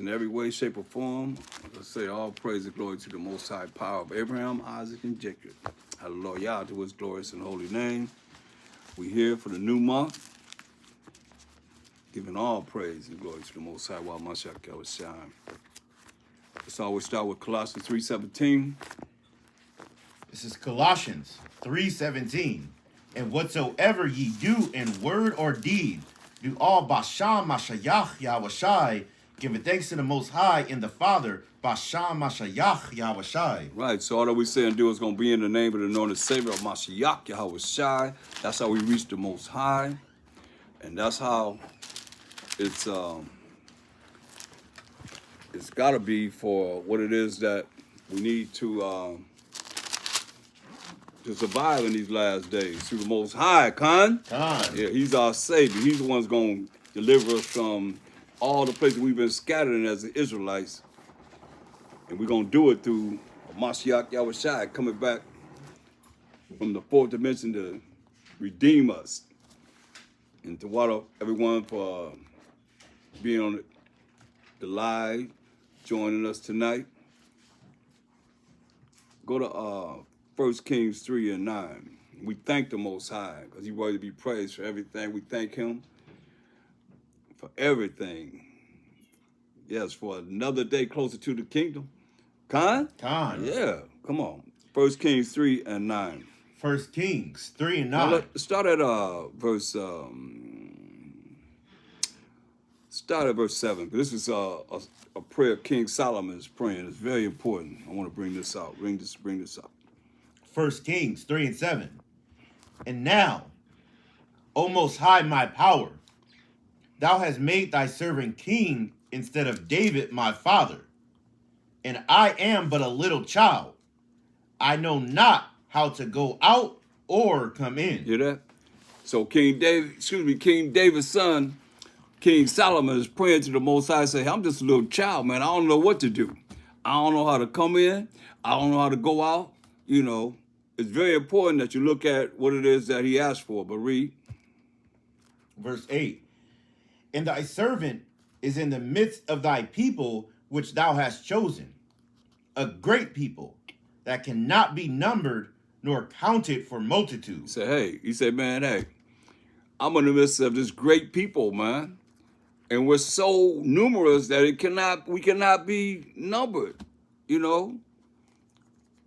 in every way, shape, or form. Let's say all praise and glory to the Most High power of Abraham, Isaac, and Jacob. Hallelujah to his glorious and holy name. We here for the new month, giving all praise and glory to the Most High while Mashiach Yahushua. Let's always start with Colossians 3:17. This is Colossians 3:17. And whatsoever ye do in word or deed, do all Basham Mashayach Yahushai, giving thanks to the Most High in the Father, Basham Mashayach Yahushai. Right, so all that we say and do is going to be in the name of the anointed Savior of Mashiach Yahushai. That's how we reach the Most High. And that's how it's got to be for what it is that we need to survive in these last days. Through the Most High, Khan. Yeah, he's our Savior. He's the one's going to deliver us from all the places we've been scattered in as the Israelites. And we're going to do it through Mashiach Yahushai coming back from the fourth dimension to redeem us. And to water everyone for being on the live, joining us tonight. Go to 1 Kings 3:9. We thank the Most High because he's worthy to be praised for everything. We thank him for everything. Yes, for another day closer to the kingdom. Khan? Yeah, come on. 1 Kings 3:9. 1 Kings 3:9. Now let's start at verse 7. This is a prayer King Solomon is praying. It's very important. I want to bring this out. Bring this up. 1 Kings 3:7. And now, O Most High, my power, thou hast made thy servant king instead of David my father. And I am but a little child. I know not how to go out or come in. Hear that? So King David's son, King Solomon, is praying to the Most High, say, I'm just a little child, man. I don't know what to do. I don't know how to come in. I don't know how to go out. You know, it's very important that you look at what it is that he asked for. But read. Verse 8. And thy servant is in the midst of thy people, which thou hast chosen, a great people that cannot be numbered nor counted for multitude. He said, man, hey, I'm in the midst of this great people, man. And we're so numerous that we cannot be numbered, you know,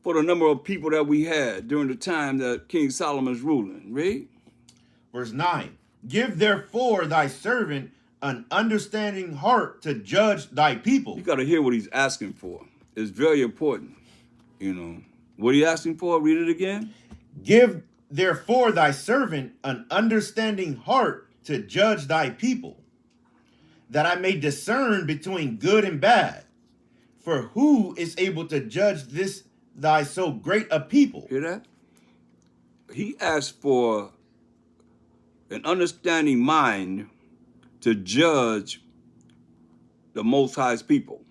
for the number of people that we had during the time that King Solomon's ruling. Read. Verse 9. Give therefore thy servant an understanding heart to judge thy people. You got to hear what he's asking for. It's very important, you know. What are you asking for? Read it again. Give therefore thy servant an understanding heart to judge thy people, that I may discern between good and bad. For who is able to judge this thy so great a people? Hear that? He asked for an understanding mind to judge the Most High's people,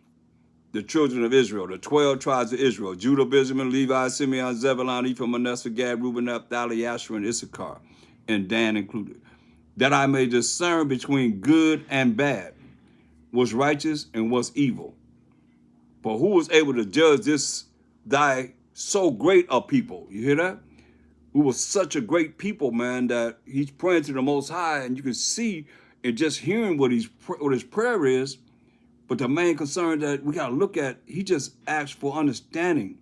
the children of Israel, the 12 tribes of Israel, Judah, Benjamin, Levi, Simeon, Zebulun, Ephraim, Manasseh, Gad, Reuben, Naphtali, Asher, and Issachar, and Dan included, that I may discern between good and bad, what's righteous and what's evil. But who was able to judge this thy so great a people? You hear that? Who was such a great people, man, that he's praying to the Most High, and you can see in just hearing what his prayer is. But the main concern that we got to look at, he just asked for understanding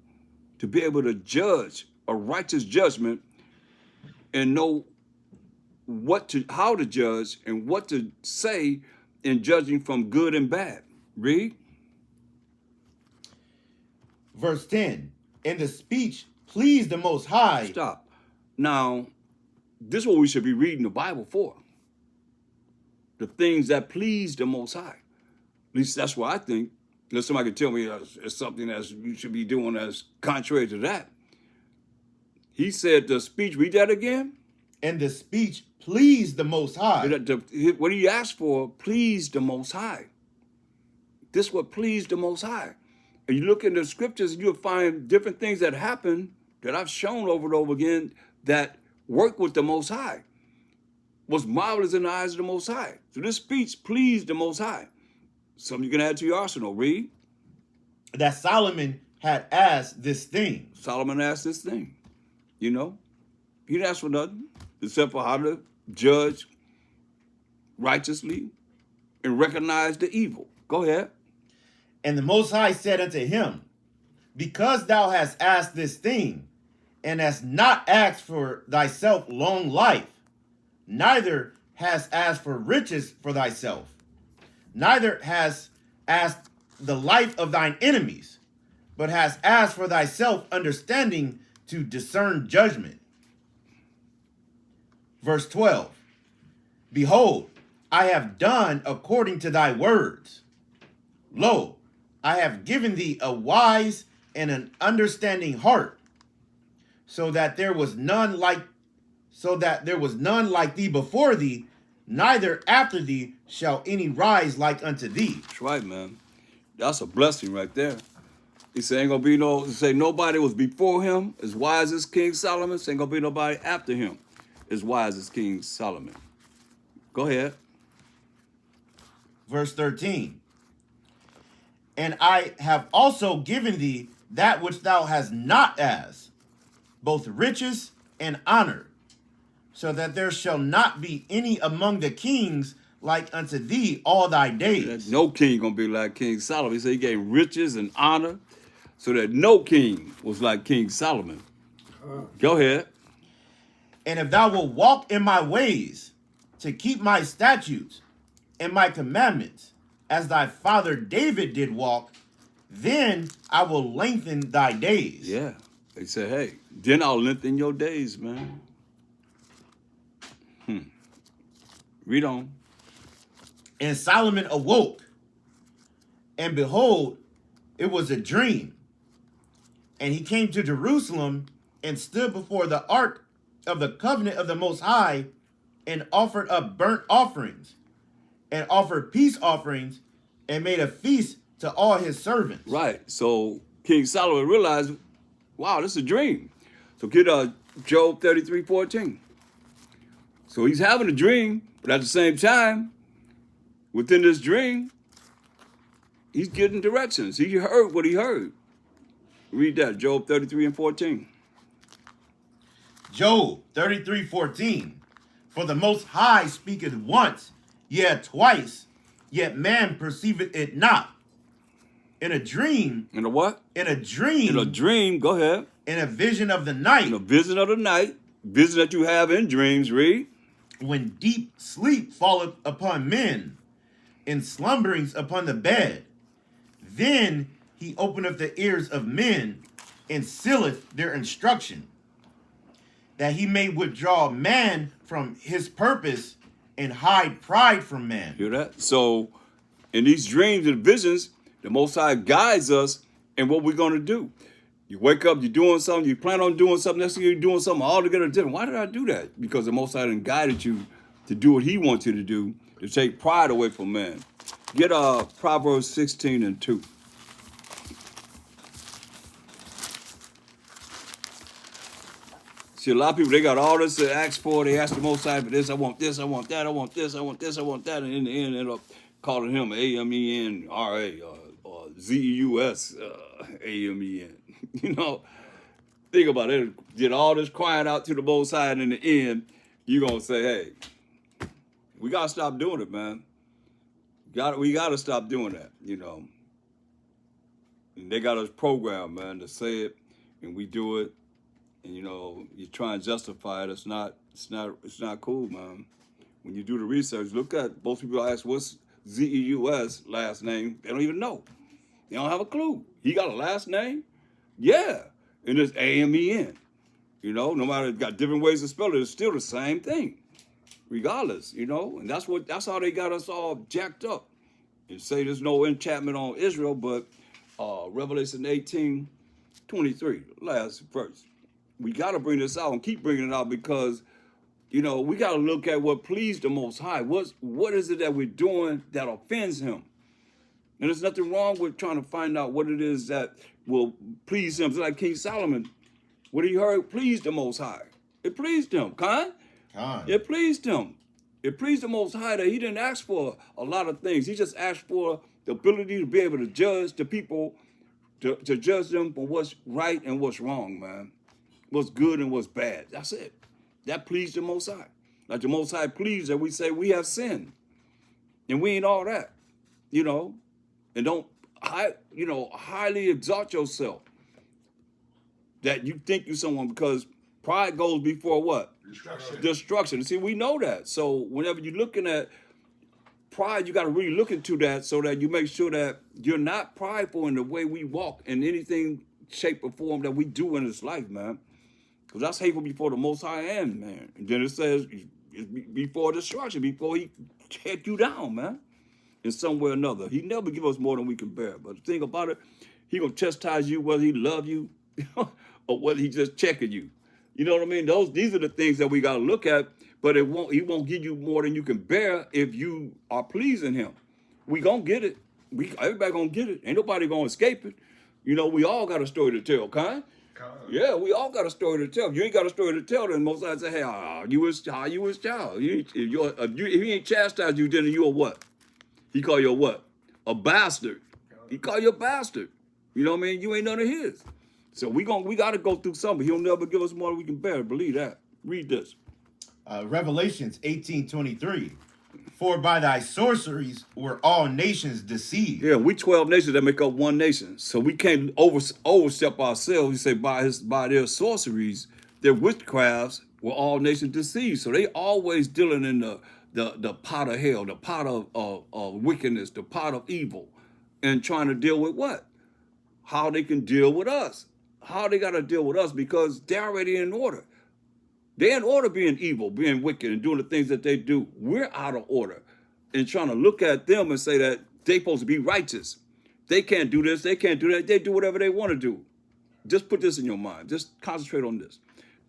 to be able to judge a righteous judgment and know how to judge and what to say in judging from good and bad. Read. Verse 10. And the speech pleased the Most High. Stop. Now, this is what we should be reading the Bible for. The things that please the Most High. At least that's what I think. Unless somebody can tell me it's something that you should be doing that's contrary to that. He said the speech, read that again. And the speech pleased the Most High. What he asked for pleased the Most High. This what pleased the Most High. And you look in the scriptures, you'll find different things that happen that I've shown over and over again that work with the Most High. Was marvelous in the eyes of the Most High. So this speech pleased the Most High. Something you can add to your arsenal. Read. That Solomon had asked this thing. Solomon asked this thing. You know, he didn't ask for nothing except for how to judge righteously and recognize the evil. Go ahead. And the Most High said unto him, because thou hast asked this thing, and hast not asked for thyself long life, neither hast asked for riches for thyself, neither hast asked the life of thine enemies, but hast asked for thyself understanding to discern judgment. Verse 12, behold, I have done according to thy words. Lo, I have given thee a wise and an understanding heart, so that there was none like thee before thee, neither after thee shall any rise like unto thee. That's right, man. That's a blessing right there. He said, ain't gonna be no, say nobody was before him as wise as King Solomon. So ain't gonna be nobody after him as wise as King Solomon. Go ahead. Verse 13. And I have also given thee that which thou hast not asked, both riches and honor, so that there shall not be any among the kings like unto thee all thy days. No king gonna be like King Solomon. He said he gave riches and honor, so that no king was like King Solomon. Go ahead. And if thou wilt walk in my ways, to keep my statutes and my commandments, as thy father David did walk, then I will lengthen thy days. Yeah. They said, hey, then I'll lengthen your days, man. Read on. And Solomon awoke, and behold, it was a dream. And he came to Jerusalem and stood before the ark of the covenant of the Most High, and offered up burnt offerings, and offered peace offerings, and made a feast to all his servants. Right. So King Solomon realized, wow, this is a dream. So get Job 33:14. So he's having a dream, but at the same time, within this dream, he's getting directions. He heard what he heard. Read that, Job 33:14. Job 33:14. For the Most High speaketh once, yet twice, yet man perceiveth it not. In a dream. In a what? In a dream. In a dream, go ahead. In a vision of the night. In a vision of the night, vision that you have in dreams, read. When deep sleep falleth upon men, and slumberings upon the bed, then he openeth the ears of men, and sealeth their instruction, that he may withdraw man from his purpose, and hide pride from man. Hear that? So in these dreams and visions, the Most High guides us in what we're going to do. You wake up, you're doing something, you plan on doing something, next thing you're doing something altogether different. Why did I do that? Because the Most High done guided you to do what he wants you to do, to take pride away from man. Get Proverbs 16:2. See, a lot of people, they got all this to ask for. They ask the Most High for this. I want this, I want that, I want this, I want this, I want that. And in the end, end up calling him AMENRA or ZEUS AMEN. You know, think about it. Did all this crying out to the Most High, and in the end, you're going to say, hey, we got to stop doing it, man. We got to stop doing that, you know. And they got us programmed, man, to say it, and we do it. And you know, you try and justify it. It's not cool, man. When you do the research, look at most people ask what's ZEUS last name. They don't even know. They don't have a clue. He got a last name? Yeah. And it's AMEN. You know, no matter, got different ways to spell it, it's still the same thing. Regardless, you know, and that's how they got us all jacked up. And say there's no enchantment on Israel, but Revelation 18:23, last verse. We got to bring this out and keep bringing it out because, you know, we got to look at what pleased the Most High. What is it that we're doing that offends him? And there's nothing wrong with trying to find out what it is that will please him. It's like King Solomon, what he heard pleased the Most High. It pleased him, Khan. It pleased him. It pleased the Most High that he didn't ask for a lot of things. He just asked for the ability to be able to judge the people, to judge them for what's right and what's wrong, man. What's good and what's bad. That's it. That pleased the Most High. Like the Most High pleased that we say we have sinned. And we ain't all that, you know. And don't, highly exalt yourself. That you think you're someone, because pride goes before what? Destruction. See, we know that. So whenever you're looking at pride, you got to really look into that so that you make sure that you're not prideful in the way we walk in anything, shape, or form that we do in this life, man. Because that's hateful before the Most High end, man. And then it says it's before destruction, before he take you down, man, in some way or another. He never give us more than we can bear. But the thing about it, he gonna chastise you whether he love you or whether he just checking you. You know what I mean? These are the things that we gotta look at. But he won't give you more than you can bear if you are pleasing him. We gonna get it. Everybody gonna get it. Ain't nobody gonna escape it. You know, we all got a story to tell, kind. Yeah, we all got a story to tell. If you ain't got a story to tell, then most times say, hey, you was child. If he ain't chastised you, then you a what? He call you a what? A bastard. He call you a bastard. You know what I mean? You ain't none of his. So we got to go through something. He'll never give us more than we can bear. Believe that. Read this. Revelations 18:23. For by thy sorceries were all nations deceived. Yeah, we 12 nations that make up one nation. So we can't overstep ourselves. We say by their sorceries, their witchcrafts were all nations deceived. So they always dealing in the pot of hell, the pot of wickedness, the pot of evil, and trying to deal with what? How they can deal with us. How they got to deal with us, because they're already in order. They're in order being evil, being wicked, and doing the things that they do. We're out of order and trying to look at them and say that they're supposed to be righteous. They can't do this. They can't do that. They do whatever they want to do. Just put this in your mind. Just concentrate on this.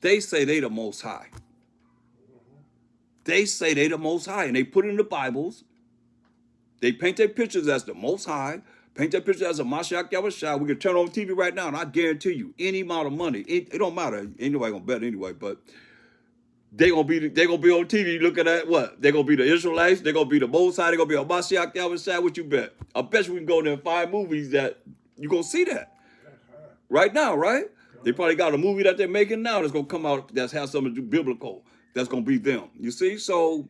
They say they the Most High. They say they the Most High, and they put it in the Bibles. They paint their pictures as the Most High, paint their pictures as a Mashiach Yahushua. We can turn on TV right now, and I guarantee you, any amount of money, it don't matter. Ain't nobody gonna bet anyway, but they gonna be on TV looking at what? They're gonna be the Israelites, they're gonna be the Most High, they're gonna be a Mashiach Yahushua. What you bet? I bet you we can go there and find movies that you gonna see that right now, right? They probably got a movie that they're making now that's gonna come out that's has something to do biblical. That's gonna be them. You see, so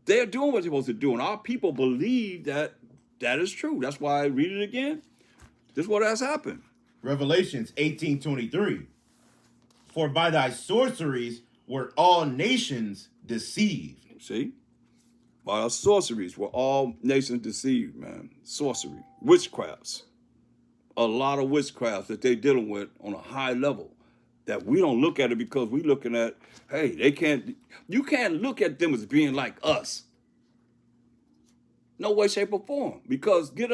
they're doing what they're supposed to do, and our people believe that is true. That's why I read it again. This is what has happened. Revelations 18:23. For by thy sorceries were all nations deceived. See? By our sorceries were all nations deceived, man. Sorcery. Witchcrafts. A lot of witchcrafts that they're dealing with on a high level that we don't look at it because we're looking at, hey, you can't look at them as being like us. No way, shape, or form. Because get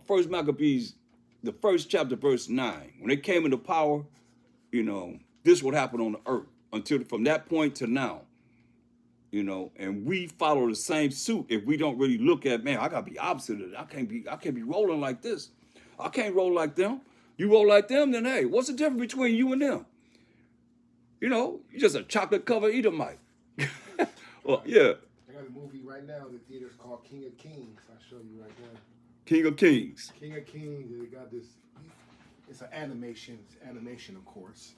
First Maccabees, the first chapter, verse 9. When they came into power, this would happen on the earth. Until from that point to now, and we follow the same suit. If we don't really look at, man, I gotta be opposite of it. I can't be rolling like this. I can't roll like them. You roll like them, then hey, what's the difference between you and them? You're just a chocolate covered Edomite. Well, yeah. I got a movie right now in the theaters called King of Kings. I'll show you right now. King of Kings. King of Kings. They got this. It's an animation. It's animation, of course.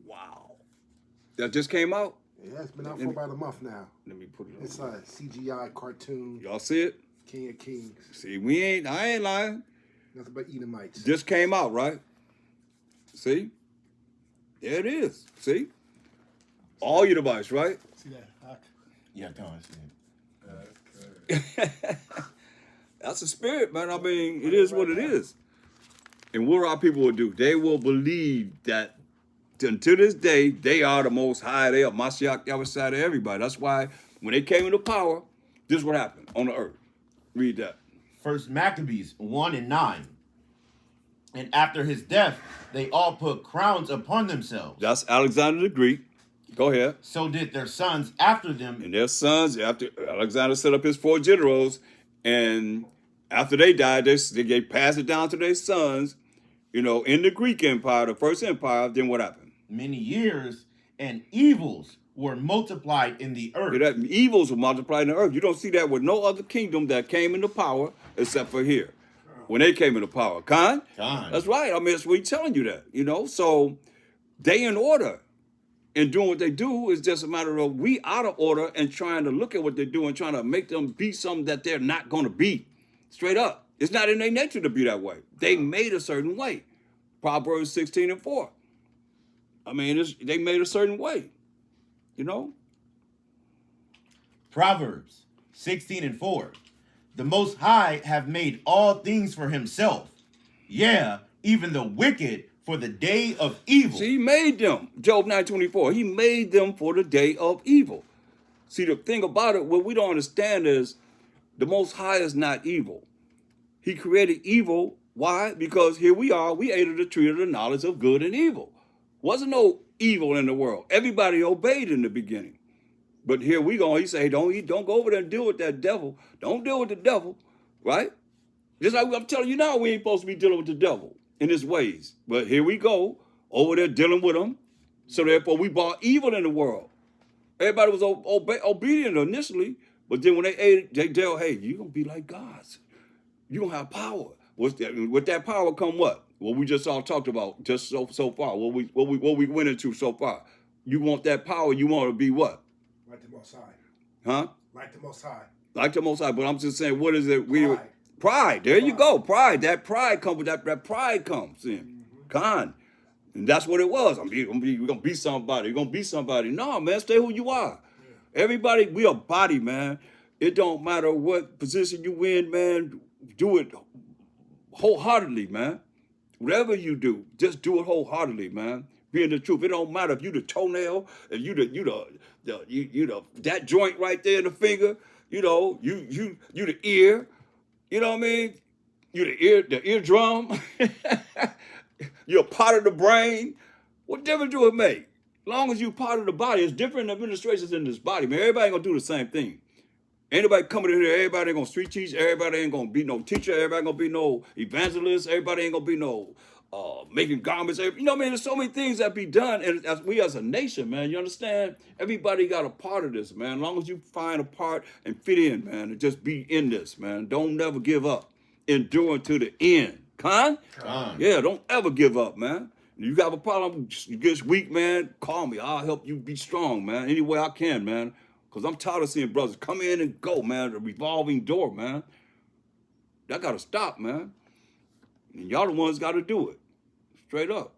Wow. That just came out? Yeah, it's been out for about a month now. Let me put it on. It's a CGI cartoon. Y'all see it? King of Kings. See, I ain't lying. Nothing but Edomites. Just came out, right? See? There it is. See? All your device, right? See that? Yeah, no, I see it. That's the spirit, man. I mean, it is what it is. And what our people will do, they will believe that until this day, they are the Most High. They are Mashiach Yahushua to everybody. That's why when they came into power, this is what happened on the earth. Read that. First Maccabees 1:9. And after his death, they all put crowns upon themselves. That's Alexander the Greek. Go ahead. So did their sons after them. And their sons, after Alexander set up his 4 generals, and after they died, they passed it down to their sons, in the Greek Empire, the first empire. Then what happened? Many years and evils were multiplied in the earth. That evils were multiplied in the earth. You don't see that with no other kingdom that came into power except for here. When they came into power. Khan? Khan. That's right. I mean, it's we telling you that, you know. So they in order and doing what they do is just a matter of we out of order and trying to look at what they do and trying to make them be something that they're not going to be. Straight up. It's not in their nature to be that way. They made a certain way. Proverbs 16:4. I mean, they made a certain way, you know. Proverbs 16:4. The Most High have made all things for himself. Yeah, even the wicked for the day of evil. See, he made them. Job 9:24. He made them for the day of evil. See, the thing about it, what we don't understand is the Most High is not evil. He created evil. Why? Because here we are. We ate of the tree of the knowledge of good and evil. Wasn't no evil in the world. Everybody obeyed in the beginning. But here we go. He say, don't go over there and deal with that devil. Don't deal with the devil, right? Just like I'm telling you now, we ain't supposed to be dealing with the devil in his ways. But here we go, over there dealing with him. So therefore, we brought evil in the world. Everybody was obedient initially, but then when they ate it, they tell, hey, you're going to be like gods. You're going to have power. With that power come what? What we just all talked about just so far. What we went into so far. You want that power, you want to be what? Like the Most High. Huh? Like the Most High. Like the Most High. But I'm just saying, what is it? Pride. Pride. There you go. Pride. That pride comes with that pride comes in. Khan. And that's what it was. We're going to be somebody. You're going to be somebody. No, man, stay who you are. Yeah. Everybody, we a body, man. It don't matter what position you in, man. Do it wholeheartedly, man. Whatever you do, just do it wholeheartedly, man. Being the truth. It don't matter if you the toenail, if you the that joint right there in the finger, you know, you the ear, you know what I mean? You the eardrum, you're a part of the brain. What difference do it make? As long as you part of the body, it's different administrations in this body, man. Everybody ain't gonna do the same thing. Anybody coming in here, everybody ain't gonna street teach, everybody ain't gonna be no teacher, everybody ain't gonna be no evangelist, everybody ain't gonna be no making garments. You know what I mean? There's so many things that be done, and as a nation, man, you understand? Everybody got a part of this, man. As long as you find a part and fit in, man, and just be in this, man. Don't never give up. Endure to the end. Con? Yeah, don't ever give up, man. You got a problem, you get weak, man, call me. I'll help you be strong, man, any way I can, man. Because I'm tired of seeing brothers come in and go, man. The revolving door, man. That got to stop, man. And y'all the ones got to do it. Straight up.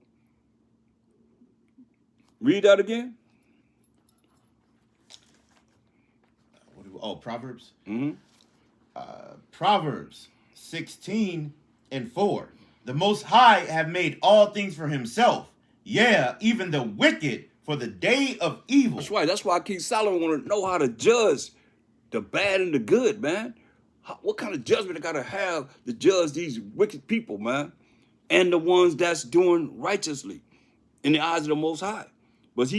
Read that again. Proverbs? Mm-hmm. Proverbs 16:4. The Most High have made all things for himself. Yeah, even the wicked for the day of evil. That's right. That's why King Solomon want to know how to judge the bad and the good, man. What kind of judgment I got to have to judge these wicked people, man, and the ones that's doing righteously in the eyes of the Most High. But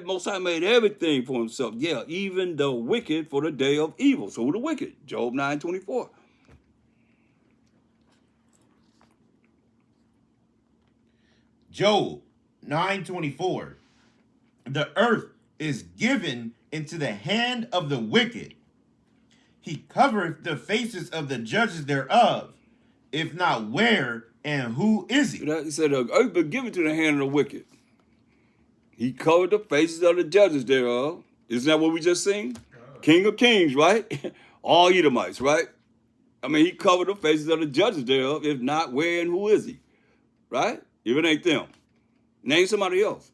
Most High made everything for himself. Yeah, even the wicked for the day of evil. So who the wicked? Job 9:24. Job 9:24. The earth is given into the hand of the wicked. He covereth the faces of the judges thereof. If not, where and who is he? He said, the earth been given to the hand of the wicked. He covered the faces of the judges thereof. Isn't that what we just seen? King of Kings, right? All Edomites, right? I mean, he covered the faces of the judges thereof. If not, where and who is he? Right? If it ain't them. Name somebody else.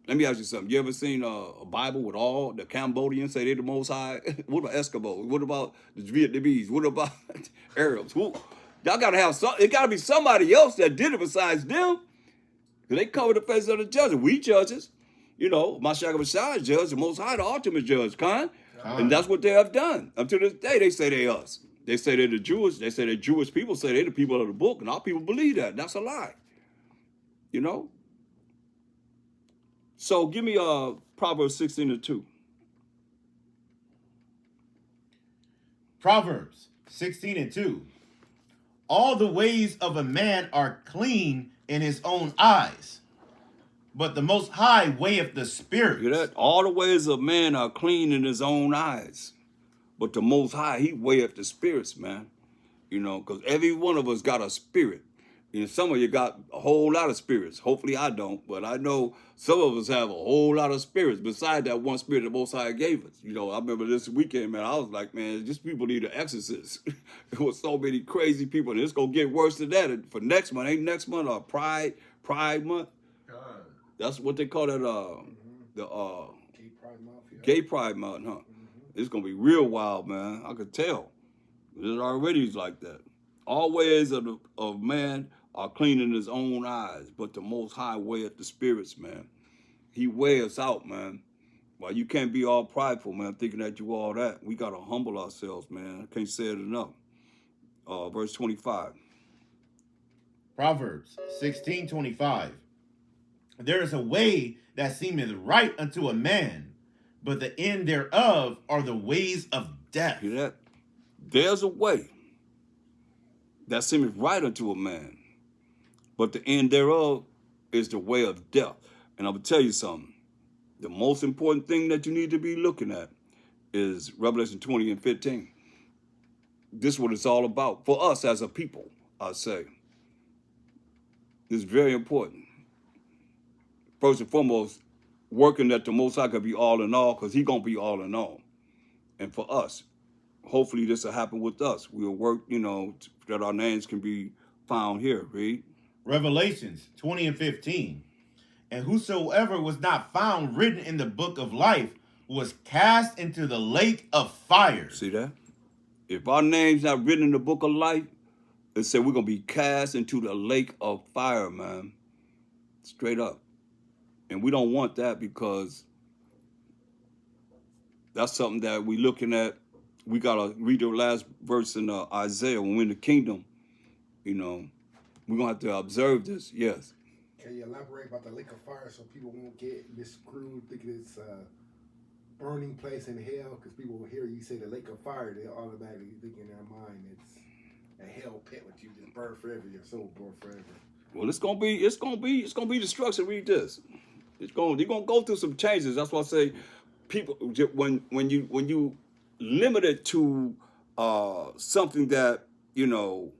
Let me ask you something. You ever seen a Bible with all the Cambodians say they're the Most High? What about Eskimos? What about the Vietnamese? What about Arabs? Y'all got to have some. It got to be somebody else that did it besides them. They cover the faces of the judges. We judges. You know, Mashiach Messiah judge, the Most High, the ultimate judge, and that's what they have done. Up to this day, they say they us. They say they're the Jewish. They say the Jewish people say they're the people of the book, and our people believe that. That's a lie. You know? So give me Proverbs 16:2. Proverbs 16:2. All the ways of a man are clean in his own eyes, but the Most High weigheth the spirits. Hear that? All the ways of man are clean in his own eyes. But the Most High, he weigheth the spirits, man. You know, because every one of us got a spirit. And some of you got a whole lot of spirits. Hopefully I don't, but I know some of us have a whole lot of spirits besides that one spirit the Most High gave us. You know, I remember this weekend, man, I was like, man, these people need an exorcist. There was so many crazy people, and it's going to get worse than that. And for next month, ain't next month Pride Month? That's what they call that, the Gay Pride Month, yeah. Gay Pride Month, huh? It's going to be real wild, man. I could tell. It already is like that. All ways of man are clean in his own eyes, but the Most High weigheth the spirits, man. He weighs us out, man. Well, you can't be all prideful, man, thinking that you all that. We got to humble ourselves, man. I can't say it enough. Verse 25. Proverbs 16:25. There is a way that seemeth right unto a man, but the end thereof are the ways of death. Hear that? There's a way that seemeth right unto a man, but the end thereof is the way of death. And I'm going to tell you something. The most important thing that you need to be looking at is Revelation 20 and 15. This is what it's all about. For us as a people, I say. It's very important. First and foremost, working that the Most High could be all in all, because he's going to be all in all. And for us, hopefully this will happen with us. We'll work, you know, that our names can be found here, read. Revelations 20 and 15. And whosoever was not found written in the book of life was cast into the lake of fire. See that? If our name's not written in the book of life, it said we're going to be cast into the lake of fire, man. Straight up. And we don't want that, because that's something that we're looking at. We got to read the last verse in Isaiah. When we're in the kingdom, you know, we're going to have to observe this. Yes. Can you elaborate about the lake of fire so people won't get miscrewed thinking it's a burning place in hell? Because people will hear you say the lake of fire, they automatically think in their mind it's a hell pit with you just burn forever, your soul burn forever. Well, it's gonna be destruction. Read this. You're gonna go through some changes. That's why I say, people, when you limit it to something that, you know,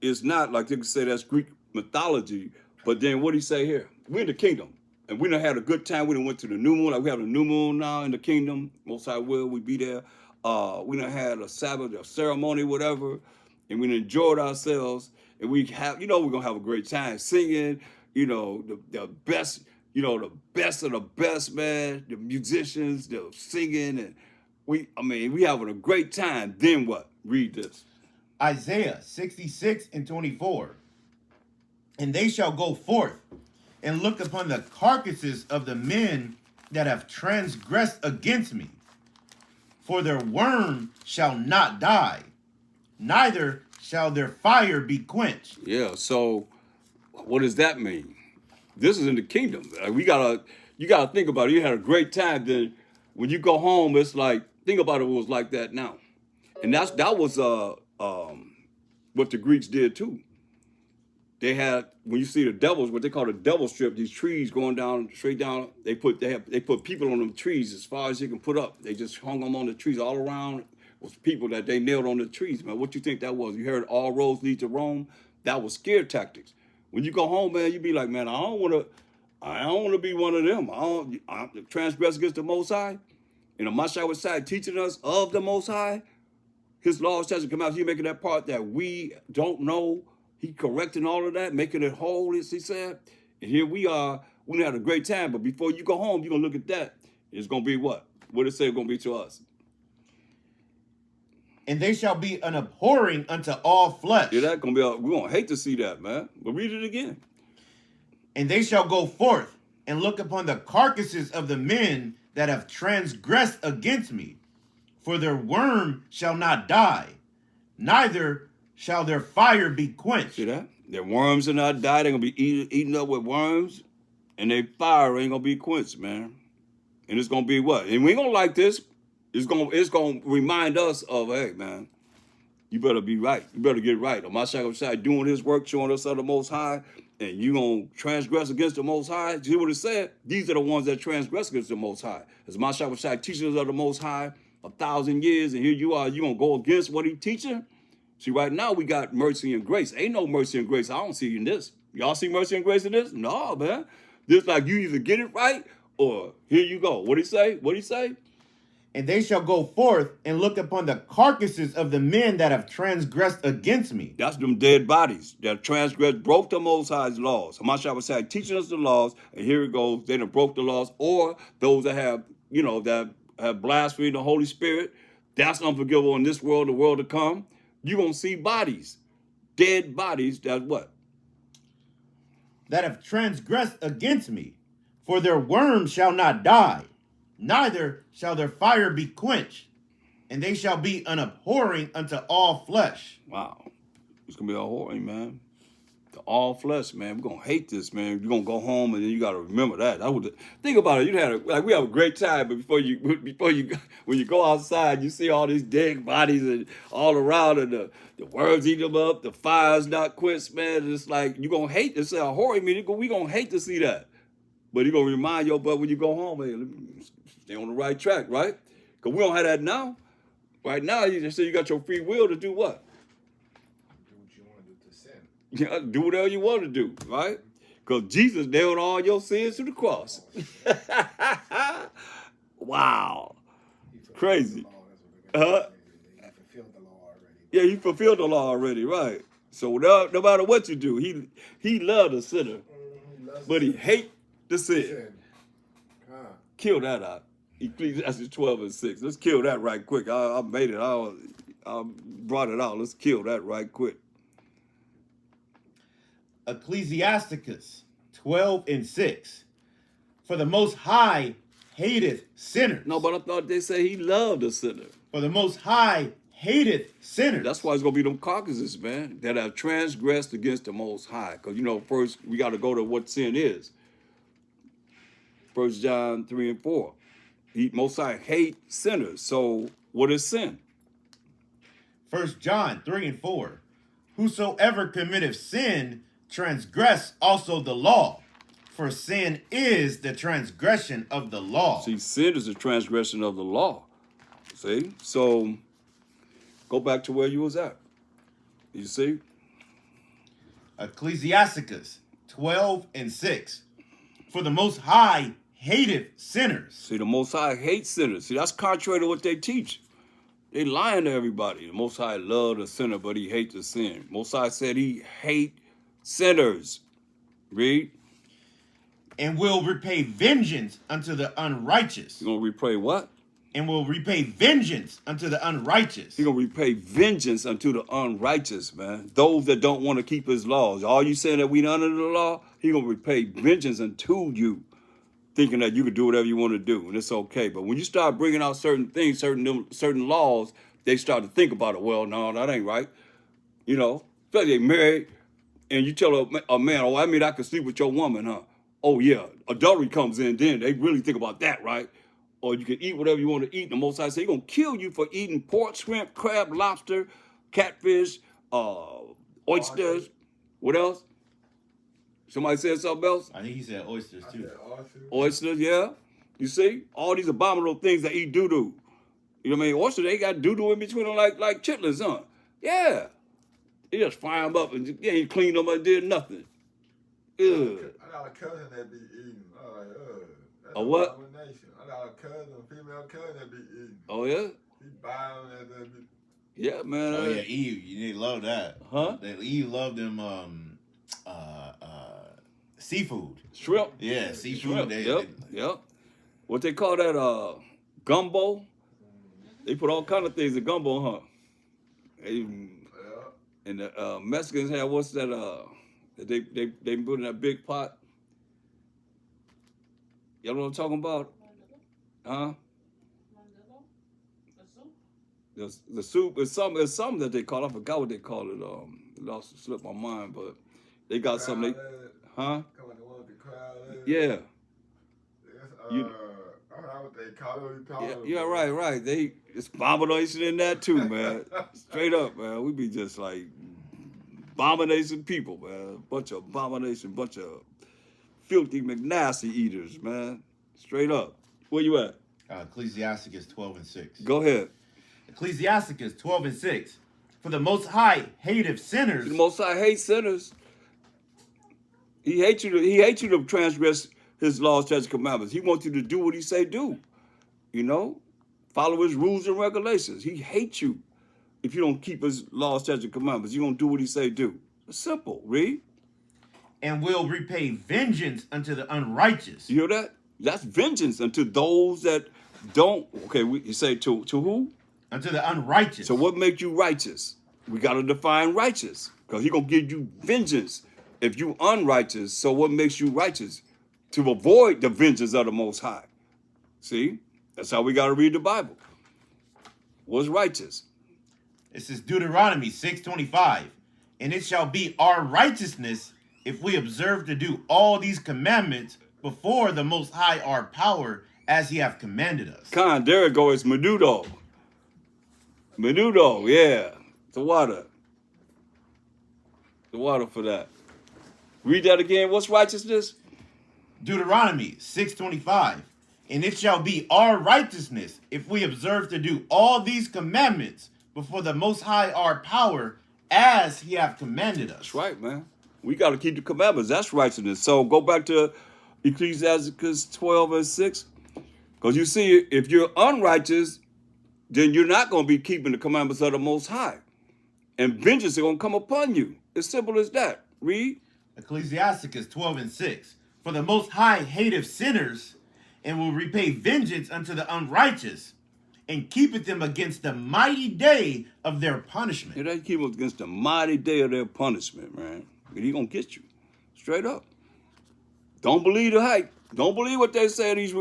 is not, like you can say that's Greek mythology. But then what do you say here? We're in the kingdom, and we done had a good time. We done went to the new moon. Like we have a new moon now in the kingdom. Most High will, we be there. We done had a Sabbath, a ceremony, whatever, and we done enjoyed ourselves. And we have, you know, we're gonna have a great time singing. You know, the best, you know, the best of the best, man. The musicians, the singing, and we having a great time. Then what? Read this. Isaiah 66 and 24. And they shall go forth and look upon the carcasses of the men that have transgressed against me. For their worm shall not die, neither shall their fire be quenched. Yeah, so what does that mean? This is in the kingdom. You gotta think about it. You had a great time. Then when you go home, it's like, think about it, it was like that now. And that was what the Greeks did too. They had, when you see the devils, what they call the devil strip, these trees going down, straight down, they put people on them trees as far as you can put up. They just hung them on the trees all around. Was people that they nailed on the trees, man. What you think that was? You heard all roads lead to Rome? That was scare tactics. When you go home, man, you be like, man, I don't want to be one of them. I transgress against the Most High. And the Mashiach was teaching us of the Most High. His laws, statutes come out. He making that part that we don't know. He correcting all of that, making it whole, as he said. And here we are. We had a great time. But before you go home, you're going to look at that. It's going to be what? What did it say it's going to be to us? And they shall be an abhorring unto all flesh. Yeah, that's going to be, we're going to hate to see that, man. But read it again. And they shall go forth and look upon the carcasses of the men that have transgressed against me. For their worm shall not die, neither shall their fire be quenched. See that? Their worms will not die. They're going to be eaten up with worms, and their fire ain't going to be quenched, man. And it's going to be what? And we ain't going to like this. It's going to remind us of, hey, man, you better be right. You better get right. Mashiach doing his work, showing us of the Most High. and you gonna transgress against the Most High. See what it said? These are the ones that transgress against the Most High. As Masha was saying, teachers of the Most High 1,000 years, and here you are, you gonna go against what he teaching? See, right now we got mercy and grace. Ain't no mercy and grace. I don't see in this. Y'all see mercy and grace in this? No, man. This like you either get it right or here you go. What he say? What he say? And they shall go forth and look upon the carcasses of the men that have transgressed against me. That's them dead bodies that transgressed, broke the Most High's laws. Hamashiach was saying, teaching us the laws, and here it goes, they done broke the laws, or those that have, that have blasphemed the Holy Spirit. That's unforgivable in this world, the world to come. You're going to see bodies, dead bodies, that what? That have transgressed against me. For their worms shall not die, neither shall their fire be quenched, and they shall be an abhorring unto all flesh. Wow. It's going to be abhorring, man. To all flesh, man. We're going to hate this, man. You're going to go home, and then you got to remember that. Think about it. We have a great time, but when you go outside, you see all these dead bodies and all around, and the worms eat them up, the fire's not quenched, man. It's like, you're going to hate this. It's a horror meeting. We're going to hate to see that. But you're going to remind your butt when you go home, hey, let me stay on the right track, right? Because we don't have that now. Right now, you just say you got your free will to do what? Do what you want to do to sin. Yeah, do whatever you want to do, right? Because Jesus nailed all your sins to the cross. Wow. The Crazy. law, that's what they fulfilled the law already. Yeah, he fulfilled the law already, right? So no matter what you do, he loved the sinner, but he hate the sin. Sin. Kill that out. Ecclesiastes 12:6. Let's kill that right quick. I made it. I brought it out. Let's kill that right quick. Ecclesiasticus 12:6. For the Most High hateth sinners. No, but I thought they said he loved the sinner. For the Most High hateth sinners. That's why it's going to be them carcasses, man, that have transgressed against the Most High. Because, first we got to go to what sin is. 1 John 3:4. Most High hate sinners. So what is sin? 1 John 3:4. Whosoever committeth sin transgress also the law. For sin is the transgression of the law. See, sin is a transgression of the law. See? So go back to where you was at. You see? Ecclesiasticus 12:6. For the Most High hateth sinners. See, the Most High hates sinners. See, that's contrary to what they teach. They lying to everybody. The Most High loved the sinner, but he hates the sin. Most High said he hate sinners. Read. And will repay vengeance unto the unrighteous. You're going to repay what? And will repay vengeance unto the unrighteous. He's going to repay vengeance unto the unrighteous, man. Those that don't want to keep his laws. All you saying that we under the law, he's going to repay vengeance unto you, thinking that you can do whatever you want to do, and it's okay. But when you start bringing out certain things, certain laws, they start to think about it. Well, no, that ain't right. Especially they married, and you tell a man, oh, I mean, I can sleep with your woman, huh? Oh, yeah, adultery comes in, then they really think about that, right? Or you can eat whatever you want to eat. The Most High say he's going to kill you for eating pork, shrimp, crab, lobster, catfish, oysters. What else? Somebody said something else? I think he said oysters too. Oysters, yeah. You see? All these abominable things that eat doo-doo. You know what I mean? Oysters, they got doo-doo in between them like chitlins, huh? Yeah. They just fry them up and they ain't cleaned them and did nothing. Ugh. I got a cousin that be eating. I'm like, that's A what? abomination. I got a cousin, a female cousin that be eating. Oh, yeah? He buy them that be. Yeah, man. Oh yeah, Eve, they love that. Huh? Eve love them seafood. Shrimp. Yeah, seafood. Shrimp. Yep. What they call that, gumbo? They put all kind of things in gumbo, huh? And the Mexicans have, what's that, that they put in that big pot? Y'all know what I'm talking about? Huh? The soup is something that they call. I forgot what they call it. It lost slipped my mind, but they got something. Huh? Yeah. I don't know what they call it. Yeah, right. It's abomination in that too, man. Straight up, man. We be just like Abomination people, man. Bunch of abomination, bunch of filthy McNasty eaters, man. Straight up. Where you at? Ecclesiasticus 12:6. Go ahead. Ecclesiasticus 12:6. For the Most High hateth sinners. The Most High hates sinners. He hates you to transgress his laws, statutes, commandments. He wants you to do what he say do. You know? Follow his rules and regulations. He hates you if you don't keep his laws, statutes, and commandments. You don't do what he say do. It's simple. Read. And will repay vengeance unto the unrighteous. You hear that? That's vengeance unto those that don't. Okay, you say to who? Unto the unrighteous. So what makes you righteous? We got to define righteous, because he going to give you vengeance if you unrighteous. So what makes you righteous? To avoid the vengeance of the Most High. See? That's how we got to read the Bible. What's righteous? This is Deuteronomy 6:25. And it shall be our righteousness if we observe to do all these commandments before the Most High our power, as he hath commanded us. There it goes. It's menudo. Menudo, yeah. The water. The water for that. Read that again. What's righteousness? Deuteronomy 6:25. And it shall be our righteousness if we observe to do all these commandments before the Most High our power, as he hath commanded us. That's right, man. We got to keep the commandments. That's righteousness. So go back to Ecclesiasticus 12:6. Because you see, if you're unrighteous, then you're not going to be keeping the commandments of the Most High. And vengeance is going to come upon you. It's simple as that. Read. Ecclesiasticus 12:6. For the Most High hateth sinners, and will repay vengeance unto the unrighteous, and keepeth them against the mighty day of their punishment. They keep them against the mighty day of their punishment, man. And he going to get you. Straight up. Don't believe the hype. Don't believe what they say these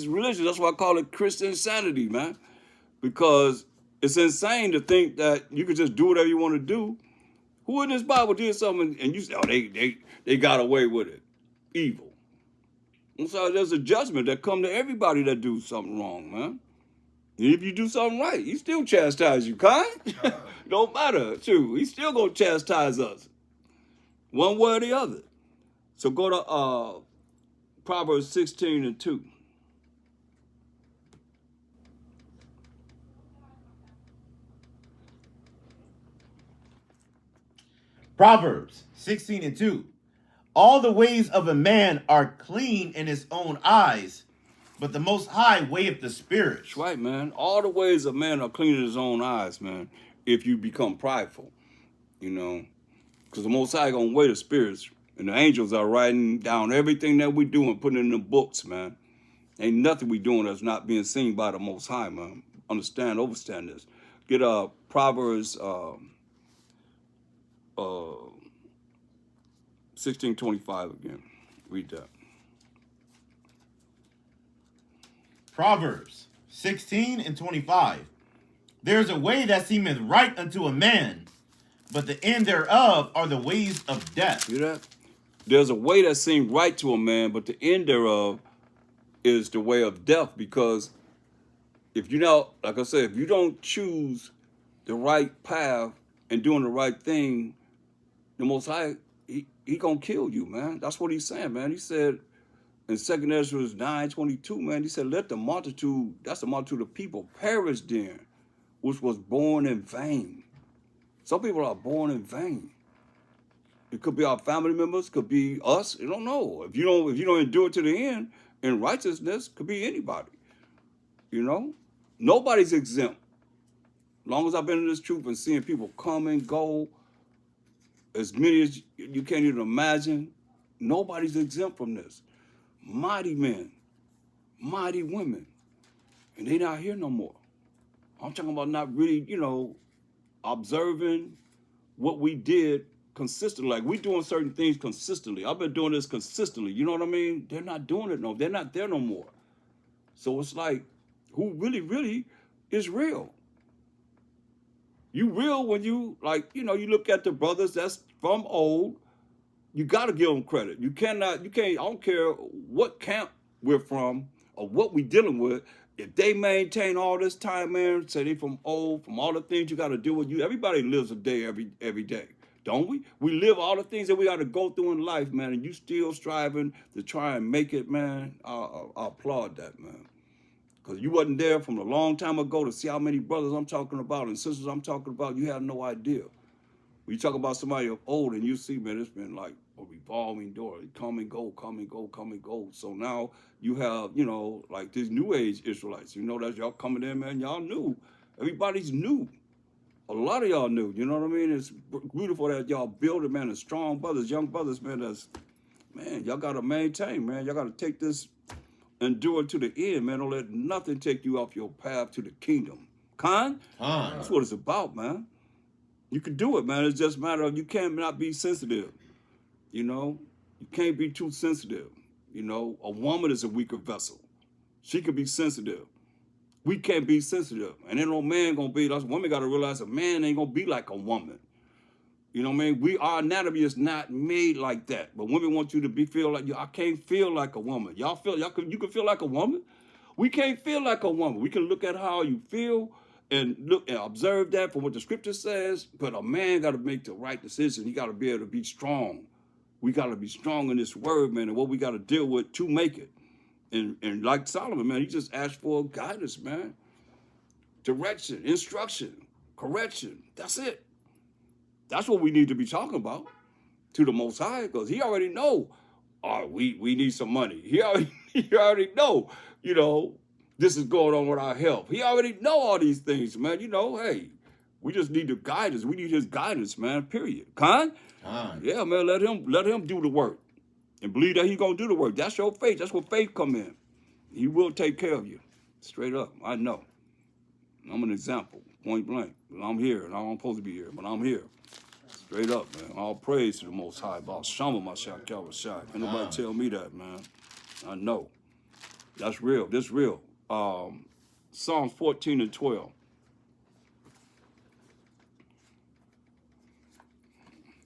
religions. That's why I call it Christian insanity, man. Because it's insane to think that you can just do whatever you want to do. Who in this Bible did something and you say, oh, they got away with it? Evil. And so there's a judgment that come to everybody that do something wrong, man. And if you do something right, he still chastise you, kind. Don't matter, too. He's still going to chastise us. One way or the other. So go to Proverbs 16:2. Proverbs 16:2. All the ways of a man are clean in his own eyes, but the Most High weigheth the spirits. That's right, man. All the ways of man are clean in his own eyes, man, if you become prideful, you know. Because the Most High going to weigh the spirits. And the angels are writing down everything that we do and putting it in the books, man. Ain't nothing we doing that's not being seen by the Most High, man. Overstand this. Get Proverbs 16:25 again. Read that. Proverbs 16:25. There's a way that seemeth right unto a man, but the end thereof are the ways of death. Hear that? There's a way that seems right to a man, but the end thereof is the way of death. Because if you know, like I said, if you don't choose the right path and doing the right thing, the Most High, he gonna kill you, man. That's what he's saying, man. He said in 2 Ezra 9:22, man, he said, let the multitude, that's the multitude of people, perish then, which was born in vain. Some people are born in vain. It could be our family members, could be us. You don't know. If you don't endure to the end in righteousness, could be anybody. You know, nobody's exempt. As long as I've been in this truth and seeing people come and go, as many as you can't even imagine, nobody's exempt from this. Mighty men, mighty women, and they not here no more. I'm talking about not really, observing what we did consistently. Like we doing certain things consistently. I've been doing this consistently. You know what I mean? They're not doing it no. They're not there no more. So it's like, who really is real? You real when you you look at the brothers that's from old. You got to give them credit. You can't. I don't care what camp we're from or what we dealing with. If they maintain all this time, man, say they from old, from all the things you got to do with you. Everybody lives a day every day. Don't we? We live all the things that we got to go through in life, man, and you still striving to try and make it, man. I applaud that, man. Because you wasn't there from a long time ago to see how many brothers I'm talking about and sisters I'm talking about. You have no idea. When you talk about somebody old and you see, man, it's been like a revolving door. Come and go, come and go, come and go. So now you have, you know, like these new age Israelites. You know that y'all coming in, man. Y'all new. Everybody's new. A lot of y'all new. You know what I mean? It's beautiful that y'all building, man, and strong brothers, young brothers, man. That's, man, y'all got to maintain, man. Y'all got to take this, endure to the end, man. Don't let nothing take you off your path to the kingdom. That's what it's about, man. You can do it, man. It's just a matter of you can't not be sensitive. You know, you can't be too sensitive. You know, a woman is a weaker vessel. She can be sensitive. We can't be sensitive. And then no man gonna be, that's women gotta realize a man ain't gonna be like a woman. You know what I mean? Our anatomy is not made like that. But women want you to feel like, I can't feel like a woman. You can feel like a woman? We can't feel like a woman. We can look at how you feel and look and observe that from what the scripture says, but a man got to make the right decision. He got to be able to be strong. We got to be strong in this word, man, and what we got to deal with to make it. And like Solomon, man, he just asked for guidance, man. Direction, instruction, correction. That's it. That's what we need to be talking about to the Most High, because he already know, we need some money. He already know, you know, this is going on with our health. He already know all these things, man. You know, hey, we just need the guidance. We need his guidance, man, period. Yeah, man, let him do the work. And believe that he's going to do the work. That's your faith. That's where faith come in. He will take care of you. Straight up. I know. I'm an example, point blank. I'm here, and I'm supposed to be here, but I'm here. Straight up, man. All praise to the Most High. About Shama Mashiach Calvary Shai. Can't nobody tell me that, man. I know. That's real. This real. Psalms 14 and 12.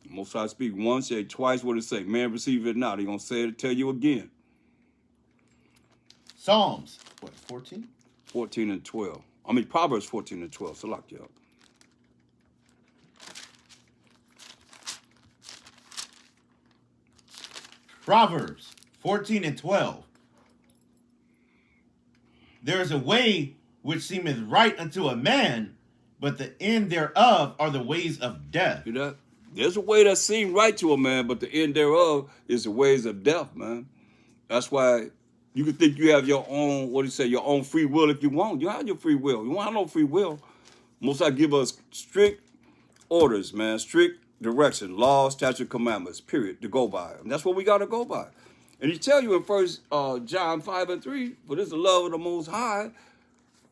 Most High speak once, say twice. What it say? Man, receive it not. He gonna say it, tell you again. Psalms, what, 14? 14 and 12. I mean, Proverbs 14 and 12. So lock you up. Proverbs 14 and 12. There is a way which seemeth right unto a man, but the end thereof are the ways of death. See that? There's a way that seems right to a man, but the end thereof is the ways of death, man. That's why you can think you have your own, your own free will if you want. You have your free will. You won't have no free will. Most I give us strict orders, man, strict direction, laws, statutes, commandments, period, to go by. And that's what we got to go by. And he tell you in 1 John 5 and 3, for this is the love of the Most High,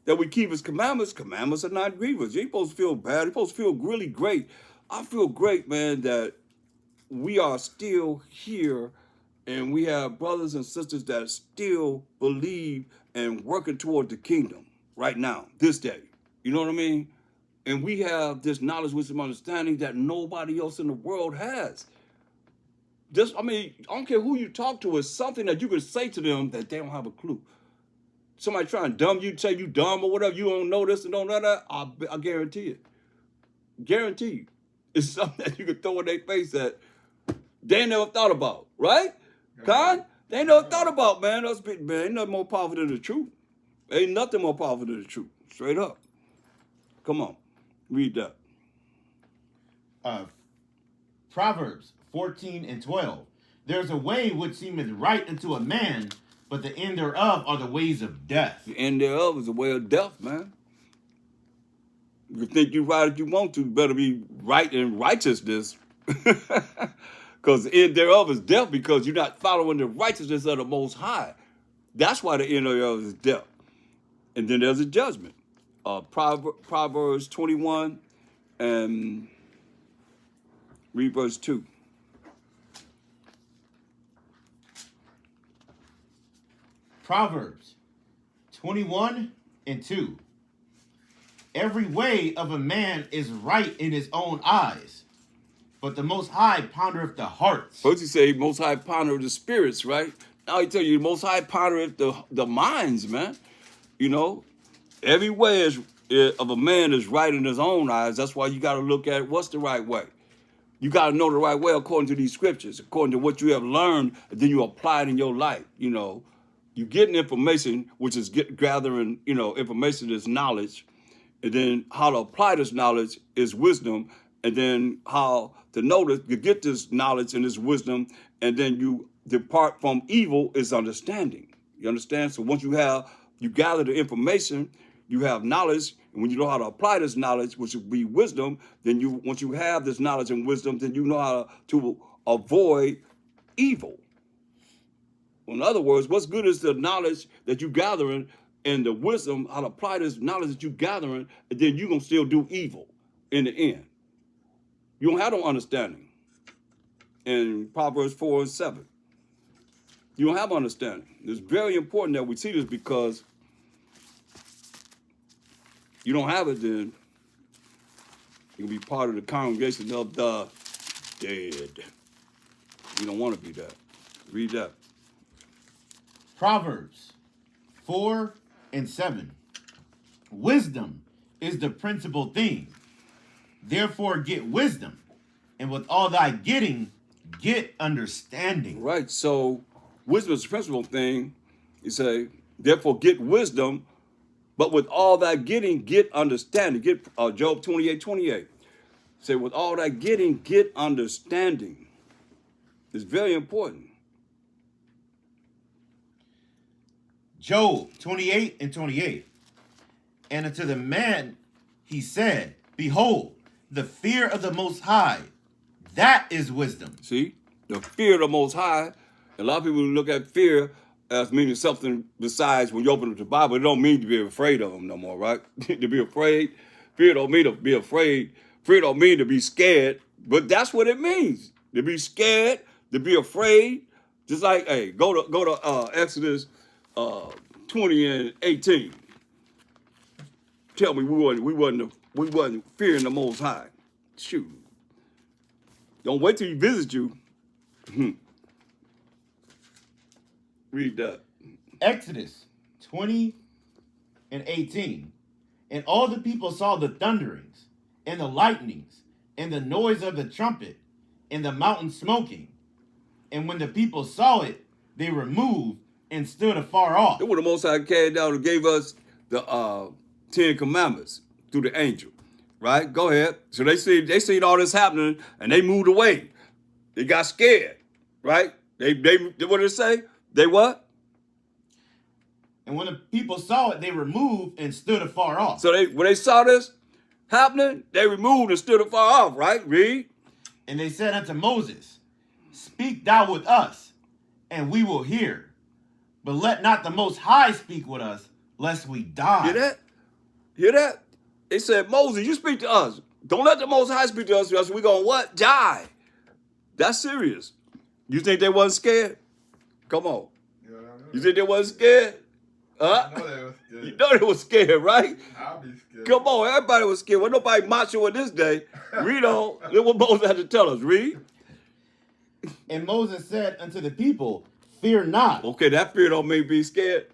that we keep his commandments. Commandments are not grievous. You ain't supposed to feel bad. You're supposed to feel really great. I feel great, man, that we are still here and we have brothers and sisters that still believe and working toward the kingdom right now, this day. You know what I mean? And we have this knowledge, wisdom, understanding that nobody else in the world has. I don't care who you talk to, it's something that you can say to them that they don't have a clue. Somebody trying to dumb you, say you dumb or whatever, you don't know this and don't know that, I guarantee it. Guarantee you. It's something that you can throw in their face that they ain't never thought about, right? Con? They ain't never thought about, man. Man, ain't nothing more powerful than the truth. Ain't nothing more powerful than the truth. Straight up. Come on. Read that. Proverbs 14 and 12. There's a way which seemeth right unto a man, but the end thereof are the ways of death. The end thereof is the way of death, man. You think you right if you want to, you better be right in righteousness. Because the end thereof is death, because you're not following the righteousness of the Most High. That's why the end thereof is death. And then there's a judgment. Proverbs 21 and read verse 2. Proverbs 21 and 2. Every way of a man is right in his own eyes, but the Most High pondereth the hearts. First he say Most High pondereth the spirits, right? Now he tell you Most High pondereth the minds, man. You know, every way of a man is right in his own eyes. That's why you got to look at what's the right way. You got to know the right way according to these scriptures, according to what you have learned, and then you apply it in your life. You know, you getting information, which is gathering, you know, information is knowledge, and then how to apply this knowledge is wisdom, and then how to know that you get this knowledge and this wisdom, and then you depart from evil is understanding. You understand? So once you gather the information, you have knowledge, and when you know how to apply this knowledge, which would be wisdom, then once you have this knowledge and wisdom, then you know how to avoid evil. In other words, what's good is the knowledge that you're gathering and the wisdom, how to apply this knowledge that you're gathering, and then you're going to still do evil in the end. You don't have no understanding. In Proverbs 4 and 7. You don't have understanding. It's very important that we see this because you don't have it, then you can be part of the congregation of the dead. You don't want to be that. Read that. Proverbs 4 and 7. Wisdom is the principal thing. Therefore get wisdom, and with all thy getting, get understanding. Right, so wisdom is the principal thing. You say, therefore get wisdom, but with all that getting, get understanding. Get Job 28:28. Say, with all that getting, get understanding. It's very important. Job 28 and 28. And unto the man he said, behold, the fear of the Most High, that is wisdom. See, the fear of the Most High. A lot of people look at fear as meaning something besides when you open up the Bible. It don't mean to be afraid of them no more, right? To be afraid. Fear don't mean to be afraid. Fear don't mean to be scared. But that's what it means. To be scared, to be afraid. Just like, hey, go to Exodus 20 and 18. Tell me we wasn't fearing the Most High. Shoot. Don't wait till he visits you. Read that. Exodus 20 and 18. And all the people saw the thunderings, and the lightnings, and the noise of the trumpet, and the mountain smoking. And when the people saw it, they removed and stood afar off. It was the Most High came down and gave us the 10 Commandments through the angel. Right? Go ahead. So they seen all this happening, and they moved away. They got scared. Right? They what did it say? They what? And when the people saw it, they removed and stood afar off. So when they saw this happening, they removed and stood afar off, right? Read. And they said unto Moses, speak thou with us, and we will hear. But let not the Most High speak with us, lest we die. Hear that? Hear that? They said, Moses, you speak to us. Don't let the Most High speak to us, or else we're going to what? Die. That's serious. You think they wasn't scared? Come on. Yeah, I know You that. think they wasn't scared? Huh? I know they was scared. You know they was scared, right? I'll be scared. Come on, everybody was scared. Well, nobody macho in this day. Read on. Look what Moses had to tell us. Read. And Moses said unto the people, fear not. Okay, that fear don't mean be scared.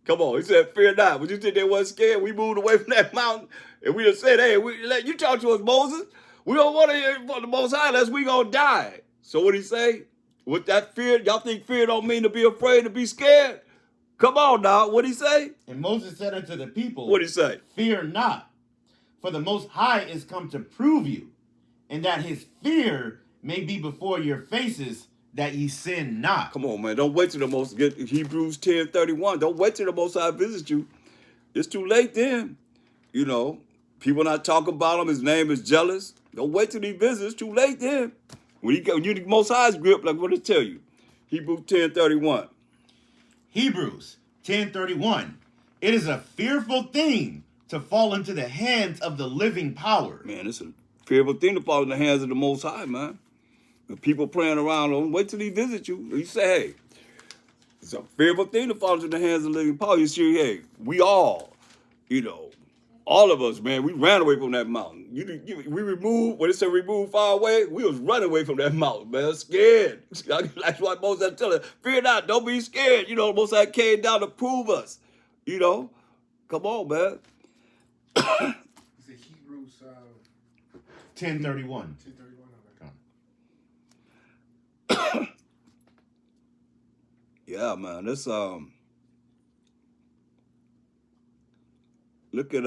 Come on, he said, fear not. Would you think they wasn't scared? We moved away from that mountain, and we just said, hey, let you talk to us, Moses. We don't want to hear from the Most High unless we gonna die. So what he say? With that fear, y'all think fear don't mean to be afraid, to be scared? Come on now, what he say? And Moses said unto the people, What he say? fear not, for the Most High is come to prove you, and that his fear may be before your faces, that ye sin not. Come on, man. Don't wait till the Most, get Hebrews 10:31. Don't wait till the Most High visits you. It's too late then. You know, people not talking about him. His name is jealous. Don't wait till he visits. It's too late then. When you the Most High's grip, like what it tell you. Hebrews 10:31. Hebrews 10:31. It is a fearful thing to fall into the hands of the living power. Man, it's a fearful thing to fall in the hands of the Most High, man. The people playing around, don't wait till he visits you. You say, hey, it's a fearful thing to fall into the hands of the living power. You see, hey, we all, all of us, man, we ran away from that mountain. We removed, when it said remove far away, we was running away from that mountain, man, scared. That's why Moses had to tell us, fear not, don't be scared. Moses came down to prove us. Come on, man. Is it Hebrews 10:31. 10:31? Okay. Yeah, man. This look at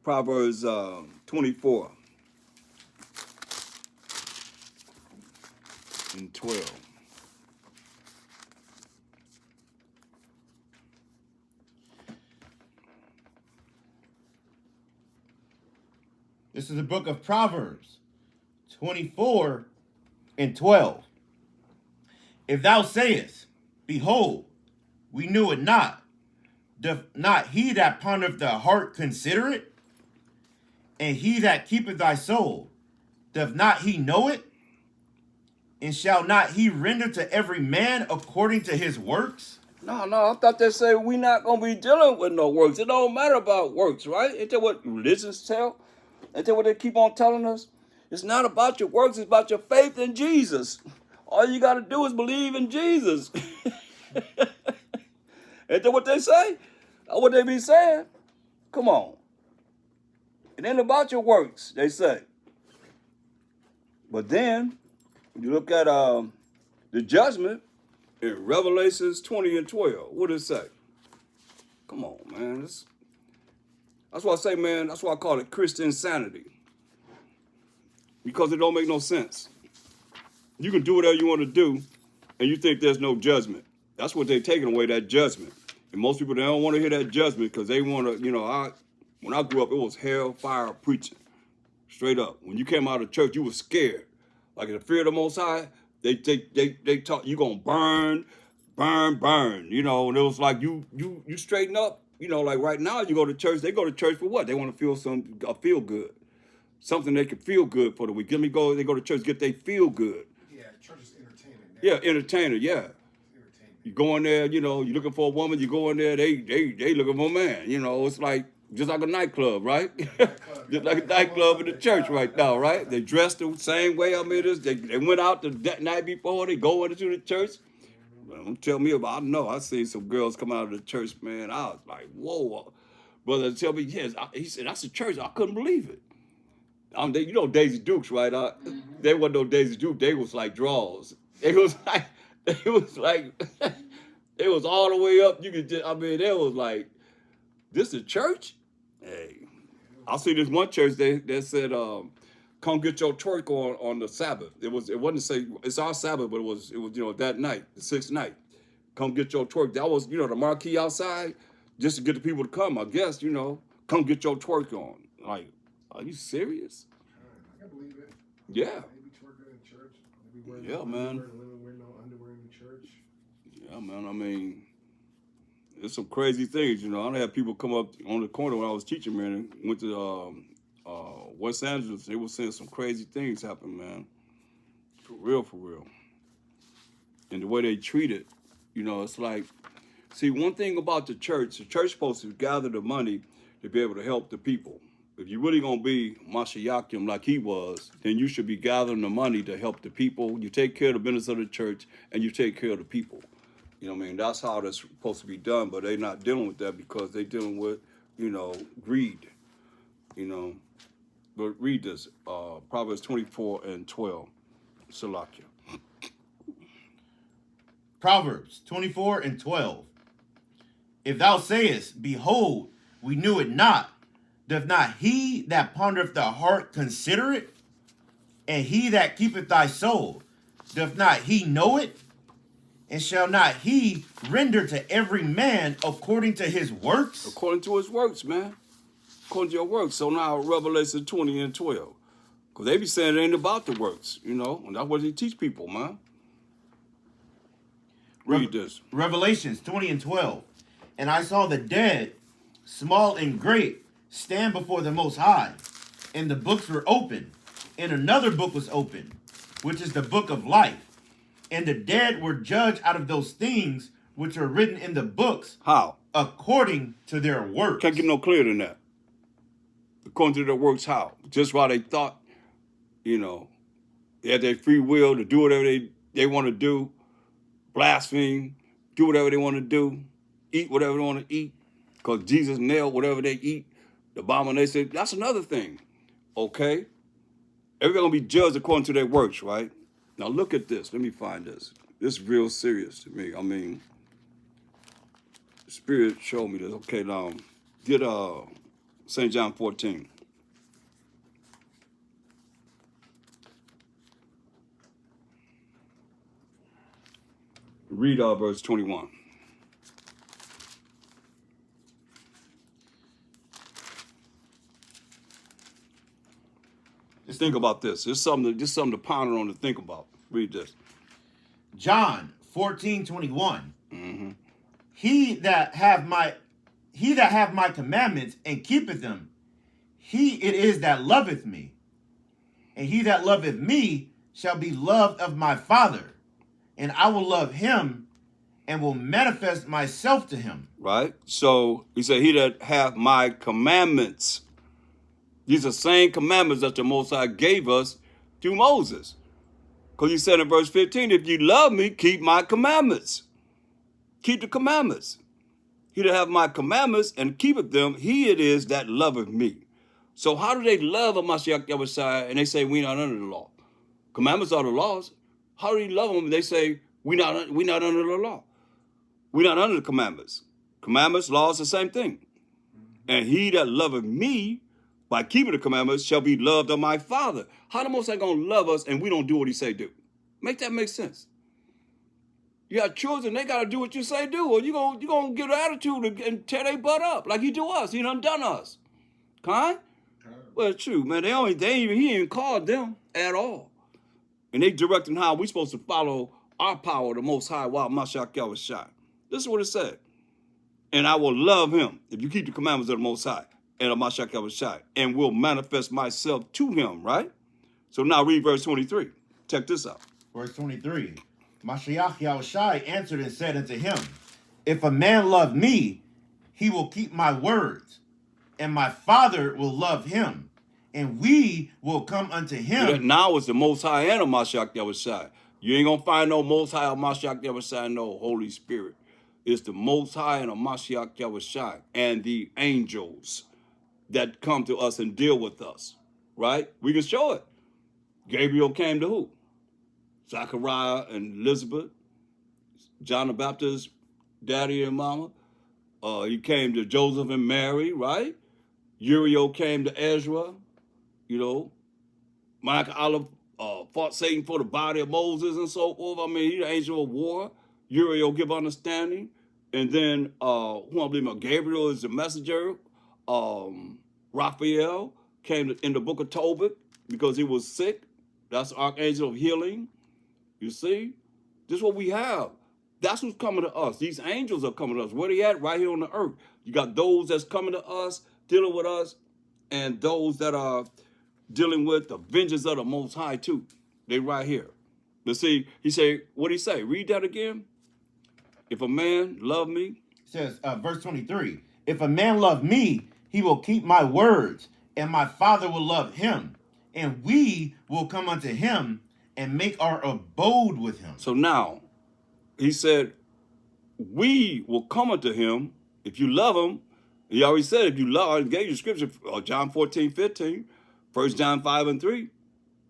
Proverbs 24 and 12. This is the book of Proverbs 24 and 12. If thou sayest, behold, we knew it not, doth not he that pondereth the heart consider it? And he that keepeth thy soul, doth not he know it? And shall not he render to every man according to his works? No, I thought they say we not gonna be dealing with no works. It don't matter about works, right? Ain't that what religions tell? Ain't that what they keep on telling us? It's not about your works, it's about your faith in Jesus. All you gotta do is believe in Jesus. Ain't that what they say? That's what they be saying. Come on. It ain't about your works, they say. But then, when you look at the judgment in Revelations 20 and 12, what does it say? Come on, man. That's why I say, man, that's why I call it Christian insanity. Because it don't make no sense. You can do whatever you want to do, and you think there's no judgment. That's what they're taking away, that judgment. And most people, they don't want to hear that judgment because they want to, when I grew up, it was hellfire preaching. Straight up. When you came out of church, you were scared. Like in the fear of the Most High, they taught you gonna burn. And it was like you straighten up. Like right now you go to church, they go to church for what? They want to feel good. Something they can feel good for the week. They go to church, get they feel good. Yeah, church is entertaining. Yeah, entertainer, yeah. You go in there, you're looking for a woman, you go in there, they looking for a man. It's like just like a nightclub, right? Just like a nightclub in the church right now, right? They dressed the same way. They went out the night before, they go into the church. Don't tell me about, I know, I seen some girls come out of the church, man. I was like, whoa. Brother tell me, yes. He said, that's the church. I couldn't believe it. Daisy Dukes, right? They wasn't no Daisy Dukes. They was like draws. They was all the way up. You could just, they was like, this is church? Hey, I see this one church, they said, come get your twerk on the Sabbath. It wasn't say it's our Sabbath, but it was that night, the sixth night. Come get your twerk. That was, the marquee outside, just to get the people to come, I guess, come get your twerk on. Like, are you serious? I can believe it. Yeah. Maybe twerking in church. Maybe wearing Yeah, man. Women wear no underwear in the church. Yeah, man. There's some crazy things, I done had people come up on the corner when I was teaching, man, and went to West Angeles. They were saying some crazy things happen, man. For real. And the way they treat it, it's like, see, one thing about the church supposed to gather the money to be able to help the people. If you're really going to be Mashiachim like he was, then you should be gathering the money to help the people. You take care of the business of the church, and you take care of the people. That's how that's supposed to be done, but they're not dealing with that because they're dealing with, greed, But read this, Proverbs 24 and 12, Salakia. Proverbs 24 and 12. If thou sayest, behold, we knew it not, doth not he that pondereth the heart consider it? And he that keepeth thy soul, doth not he know it? And shall not he render to every man according to his works? According to his works, man. According to your works. So now Revelation 20 and 12. Because they be saying it ain't about the works, and that's what they teach people, man. Read this. Revelations 20 and 12. And I saw the dead, small and great, stand before the Most High. And the books were open. And another book was open, which is the book of life. And the dead were judged out of those things which are written in the books. How? According to their works. Can't get no clearer than that. According to their works, how? Just while they thought, they had their free will to do whatever they want to do, blaspheme, do whatever they want to do, eat whatever they want to eat, because Jesus nailed whatever they eat, the abomination. That's another thing. Okay? Everybody gonna be judged according to their works, right? Now look at this. Let me find this. This is real serious to me. I mean, the Spirit showed me this. Okay, now get St. John 14. Read verse 21. Just think about this. There's something to ponder on to think about. Read this. John 14:21. Mm-hmm. He that have my commandments and keepeth them, he it is that loveth me. And he that loveth me shall be loved of my Father, and I will love him and will manifest myself to him. Right? So he said, he that hath my commandments. These are same commandments that the Most High gave us through Moses. Because he said in verse 15, if you love me, keep my commandments. Keep the commandments. He that hath my commandments and keepeth them, he it is that loveth me. So how do they love a Mashiach Yahushua and they say we not under the law? Commandments are the laws. How do you love them? They say we not under the law. We're not under the commandments. Commandments, laws, the same thing. And he that loveth me by keeping the commandments shall be loved of my Father. How the Most High gonna love us and we don't do what he say do? Make that make sense. You got children, they gotta do what you say do, or you gonna get an attitude and tear their butt up like he do us. He done us. Kind? Well, it's true, man. He ain't called them at all. And they directing how we supposed to follow our power, the Most High, while Mashiach Yahushua. This is what it said. And I will love him if you keep the commandments of the Most High and of Mashiach Yahushua, and will manifest myself to him, right? So now read verse 23. Check this out. Verse 23. Mashiach Yahushua answered and said unto him, if a man love me, he will keep my words, and my Father will love him, and we will come unto him. Now it's the Most High and of Mashiach Yahushua. You ain't gonna find no Most High of Mashiach Yahushua, no Holy Spirit. It's the Most High and of Mashiach Yahushua and the angels that come to us and deal with us, right? We can show it. Gabriel came to who? Zachariah and Elizabeth, John the Baptist, daddy and mama. He came to Joseph and Mary, right? Uriel came to Ezra, you know. Michael Olive fought Satan for the body of Moses and so forth. I mean, he's the angel of war. Uriel give understanding. And then, who I believe Gabriel is the messenger. Raphael came in the book of Tobit because he was sick. That's the archangel of healing. You see? This is what we have. That's who's coming to us. These angels are coming to us. Where they at? Right here on the earth. You got those that's coming to us, dealing with us, and those that are dealing with the vengeance of the Most High too. They right here. But see, he say, what did he say? Read that again. If a man love me. Says, verse 23. If a man love me, he will keep my words, and my Father will love him, and we will come unto him and make our abode with him. So now, he said, we will come unto him if you love him. He already said, if you love, he gave you scripture, John 14:15, 1 John 5:3.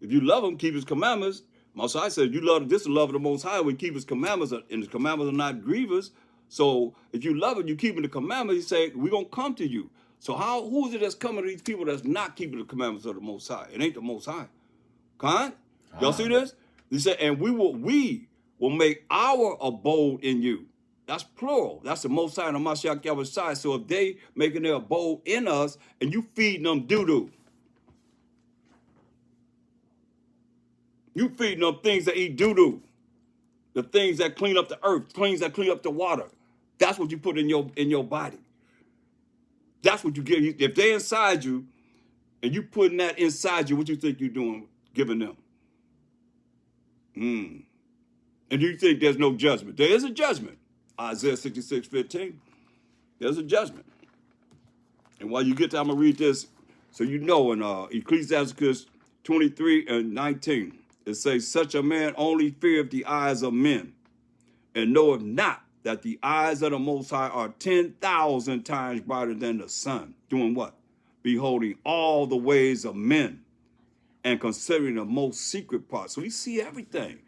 If you love him, keep his commandments. Most High said, you love this, the love of the Most High, we keep his commandments, and his commandments are not grievous. So if you love him, you keeping the commandments, he said, we're going to come to you. So who is it that's coming to these people that's not keeping the commandments of the Most High? It ain't the Most High. Con? Y'all see this? He said, and we will make our abode in you. That's plural. That's the Most High and the Mashiach Yahushua. So if they making their abode in us and you feeding them doo-doo, you feeding them things that eat doo-doo, the things that clean up the earth, things that clean up the water. That's what you put in your body. That's what you give. If they're inside you and you putting that inside you, what you think you're doing, giving them? And you think there's no judgment. There is a judgment. Isaiah 66:15. There's a judgment. And while you get there, I'm going to read this so you know in Ecclesiastes 23:19. It says, such a man only feareth the eyes of men, and knoweth not that the eyes of the Most High are 10,000 times brighter than the sun. Doing what? beholding all the ways of men and considering the most secret parts. So we see everything.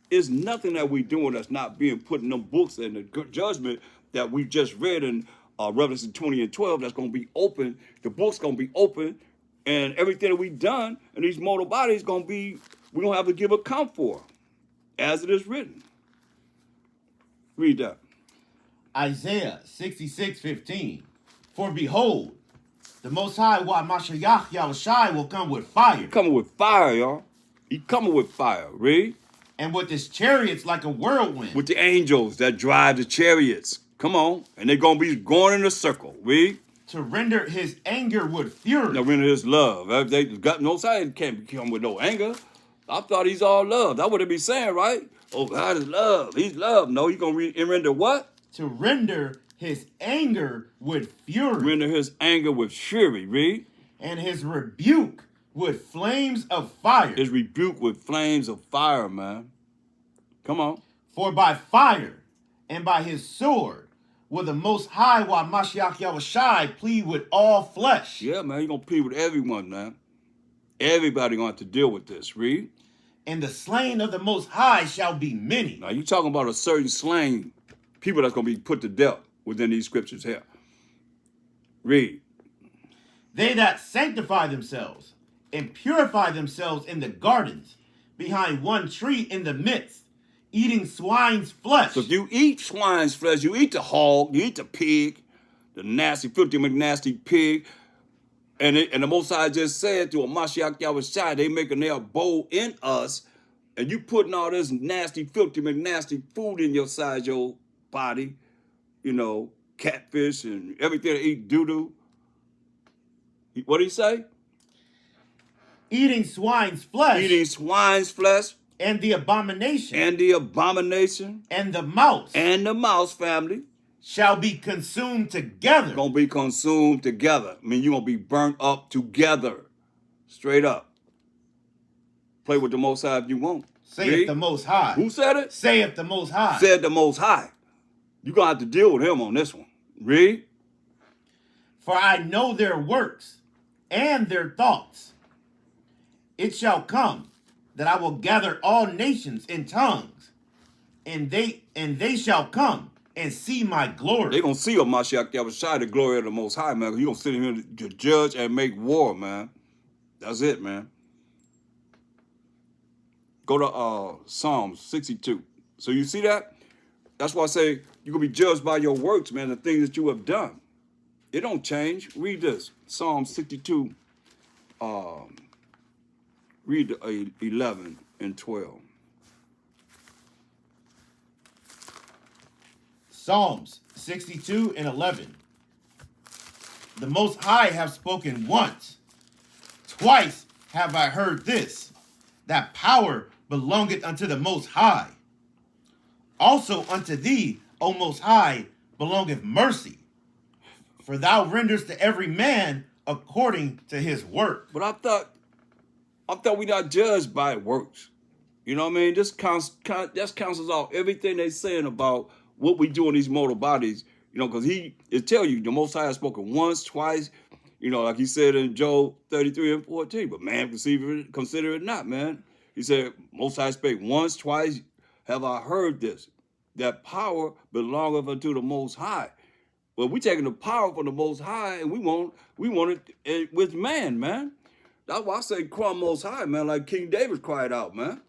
There's nothing that we're doing that's not being put in them books and the judgment that we just read in Revelation 20 and 12 that's going to be open. The book's going to be open, and everything that we've done in these mortal bodies going to be, we're going to have to give account for, as it is written. Read that. Isaiah 66:15. For behold, the Most High, Mashiach Yahushai, will come with fire. He coming with fire, y'all. He coming with fire. Read. And with his chariots like a whirlwind. With the angels that drive the chariots. Come on. And they're going to be going in a circle. Read. To render his anger with fury. Now render his love. They got no side, can't come with no anger. I thought he's all love. That's what they be saying, right? Oh, God is love. He's love. No, he's going to render what? To render his anger with fury. Render his anger with fury. Read. And his rebuke with flames of fire. His rebuke with flames of fire, man. Come on. For by fire and by his sword will the Most High, Mashiach Yahushai, plead with all flesh. Yeah, man, you're going to plead with everyone, man. Everybody going to have to deal with this. Read. And the slain of the Most High shall be many. Now, you're talking about a certain slain people that's going to be put to death within these scriptures here. Read. They that sanctify themselves and purify themselves in the gardens behind one tree in the midst, eating swine's flesh. So if you eat swine's flesh, you eat the hog, you eat the pig, the nasty, filthy, McNasty pig, and the Most High just said to a Mashiach Yahushai, they making their abode in us, and you putting all this nasty, filthy, McNasty food in your side, your body, you know, catfish and everything that eat doo-doo. What did he say? Eating swine's flesh. Eating swine's flesh. And the abomination. And the abomination. And the mouse. And the mouse family. Shall be consumed together. Gonna be consumed together. I mean, you're gonna be burnt up together. Straight up. Play with the Most High if you want. Saith the Most High. Who said it? Saith the Most High. Said the Most High. You're gonna have to deal with him on this one. Read. For I know their works and their thoughts. It shall come that I will gather all nations in tongues, and they shall come and see my glory. They're gonna see a Mashiach Yahushai, the glory of the Most High, man. You're gonna sit here to judge and make war, man. That's it, man. Go to Psalms 62. So you see that? That's why I say you're gonna be judged by your works, man, the things that you have done. It don't change. Read this. Psalm 62. Read 11 and 12. Psalms 62 and 11. The Most High have spoken once. Twice have I heard this, that power belongeth unto the Most High. Also unto thee, O Most High, belongeth mercy. For thou renderest to every man according to his work. But I thought we not judged by works. You know what I mean? This cancels out everything they saying about what we do in these mortal bodies. You know, because it tell you the Most High has spoken once, twice. You know, like he said in Job 33 and 14. But man, consider it not, man. He said, Most High spake once, twice. Have I heard this? That power belongeth unto the Most High. Well, we taking the power from the Most High, and we want it with man, man. That's why I say, "Crumb Most High," man. Like King David cried out, man.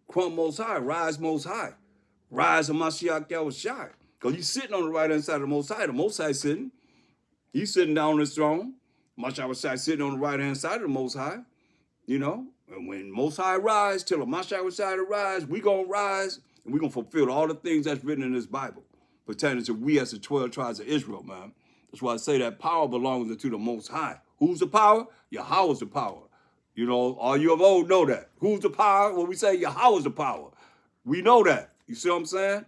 "Crumb Most High, rise Most High, rise of Mashiach Yahushai." Because he's sitting on the right hand side of the Most High. The Most High sitting. He's sitting down on his throne. Mashiach Yahushai sitting on the right hand side of the Most High. You know, and when Most High rise, till the Mashiach Yahushai to rise, we gonna rise and we gonna fulfill all the things that's written in this Bible pertaining to we as the 12 tribes of Israel, man. That's why I say that power belongs to the Most High. Who's the power? Yahweh's the power. You know, all you of old know that. Who's the power? When we say Yahweh's the power, we know that. You see what I'm saying?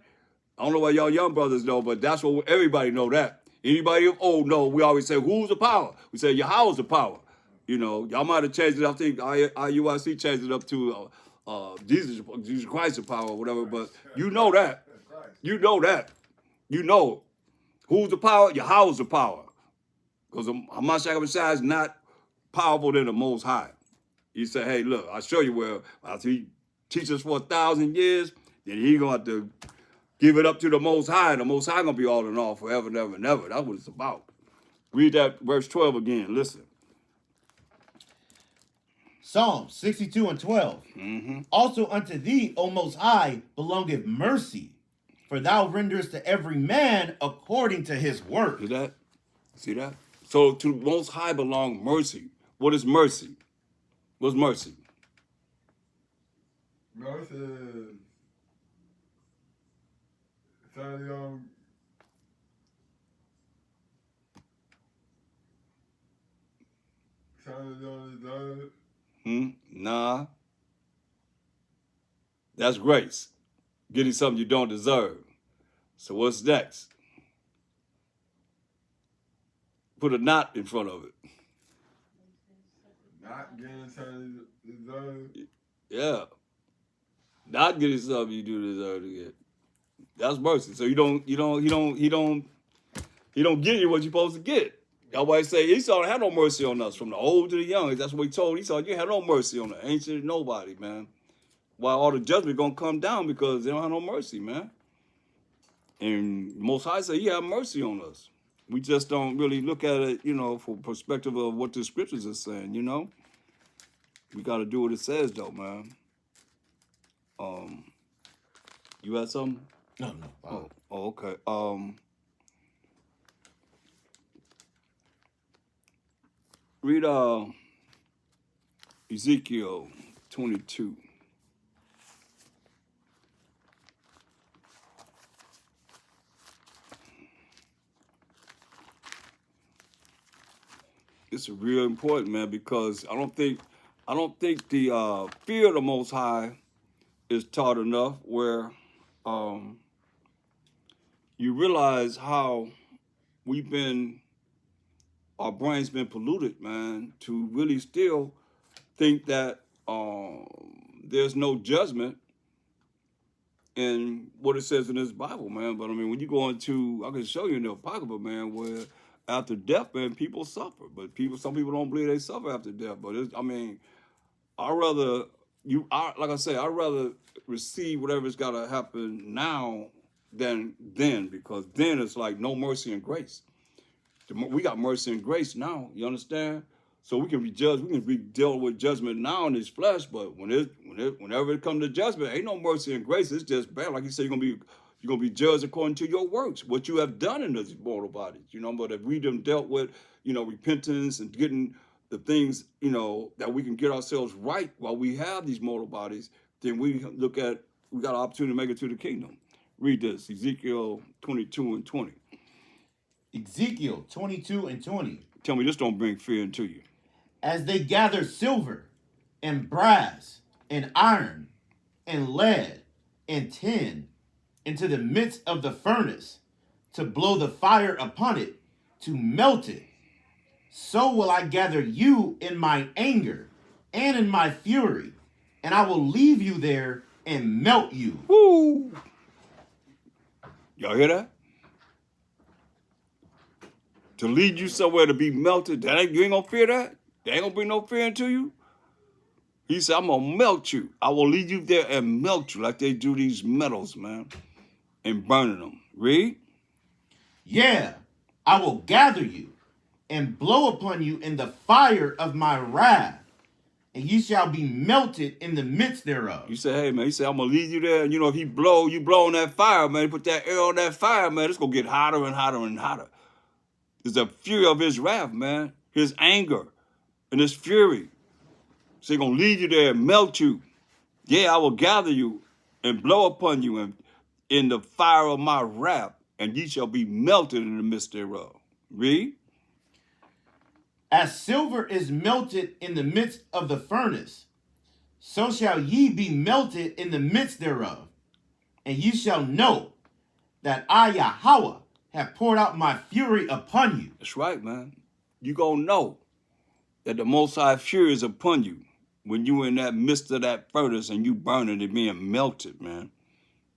I don't know what y'all young brothers know, but that's what everybody know that. Anybody of old know, we always say, who's the power? We say Yahweh's the power. You know, y'all might have changed it. I think IUIC changed it up to Jesus Christ the power or whatever, but you know that. You know that. You know who's the power? Yahweh's the power. Because Hamashiach Messiah is not powerful than the Most High. He said, hey, look, I'll show you where after he teaches for 1,000 years, then he going to have to give it up to the Most High, and the Most High going to be all in all forever and ever and ever. That's what it's about. Read that verse 12 again. Listen. Psalm 62 and 12. Also unto thee, O Most High, belongeth mercy, for thou renderest to every man according to his work. See that? See that? So to the Most High belong mercy. What is mercy? What's mercy? Mercy. Somebody don't deserve. Nah. That's grace. Getting something you don't deserve. So what's next? Put a not in front of it. Not getting something deserve. Yeah. Not getting something you do deserve to get. That's mercy. So he don't get you what you're supposed to get. Everybody say Esau don't have no mercy on us, from the old to the young. That's what he told Esau. You have no mercy on the ancient nobody, man. While all the judgment gonna come down because they don't have no mercy, man. And Most High say he have mercy on us. We just don't really look at it, from perspective of what the scriptures are saying, We got to do what it says, though, man. You had something? No. Oh, okay. Read Ezekiel 22. It's real important, man, because I don't think the fear of the Most High is taught enough where you realize how our brain's been polluted, man, to really still think that there's no judgment in what it says in this Bible, man. But I mean, when you go into, I can show you in the Apocrypha, man, where after death, man, people suffer. But some people don't believe they suffer after death. But I'd rather receive whatever's got to happen now than then, because then it's like no mercy and grace. We got mercy and grace now, you understand? So we can be judged, we can be dealt with judgment now in this flesh, but whenever it comes to judgment, ain't no mercy and grace. It's just bad. Like you said, you're gonna be judged according to your works, what you have done in these mortal bodies, But if we done dealt with, repentance and getting the things, that we can get ourselves right while we have these mortal bodies, then we got an opportunity to make it to the kingdom. Read this, Ezekiel 22 and 20. Ezekiel 22 and 20. Tell me this don't bring fear into you. As they gather silver and brass and iron and lead and tin into the midst of the furnace to blow the fire upon it, to melt it, so will I gather you in my anger and in my fury, and I will leave you there and melt you. Woo! Y'all hear that? To lead you somewhere to be melted, you ain't gonna fear that? That ain't gonna bring no fear into you? He said, I'm gonna melt you. I will lead you there and melt you like they do these metals, man, and burning them. Read? Yeah, I will gather you and blow upon you in the fire of my wrath, and you shall be melted in the midst thereof. You say, hey, man, he said, I'm going to lead you there. And, if you blow on that fire, man, put that air on that fire, man, it's going to get hotter and hotter and hotter. It's the fury of his wrath, man, his anger and his fury. So he's going to lead you there and melt you. Yeah, I will gather you and blow upon you in the fire of my wrath, and ye shall be melted in the midst thereof. Read? As silver is melted in the midst of the furnace, so shall ye be melted in the midst thereof. And ye shall know that I, Yahweh, have poured out my fury upon you. That's right, man. You gonna know that the Most High fury is upon you when you in that midst of that furnace and you burning and being melted, man.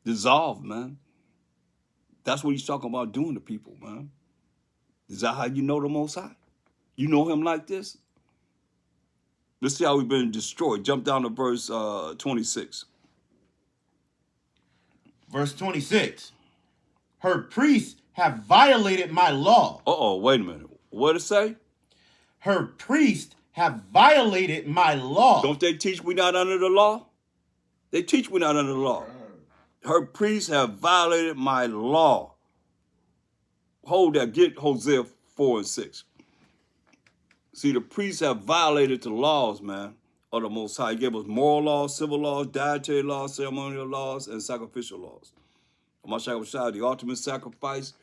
Dissolved, man. That's what he's talking about doing to people, man. Is that how you know the Most High? You know him like this? Let's see how we've been destroyed. Jump down to verse 26. Verse 26. Her priests have violated my law. Uh-oh, wait a minute. What did it say? Her priests have violated my law. Don't they teach we not under the law? They teach we not under the law. Her priests have violated my law. Hold that. Get Hosea 4 and 6. See, the priests have violated the laws, man, of the Most High. He gave us moral laws, civil laws, dietary laws, ceremonial laws, and sacrificial laws. Mashiach, the ultimate sacrifice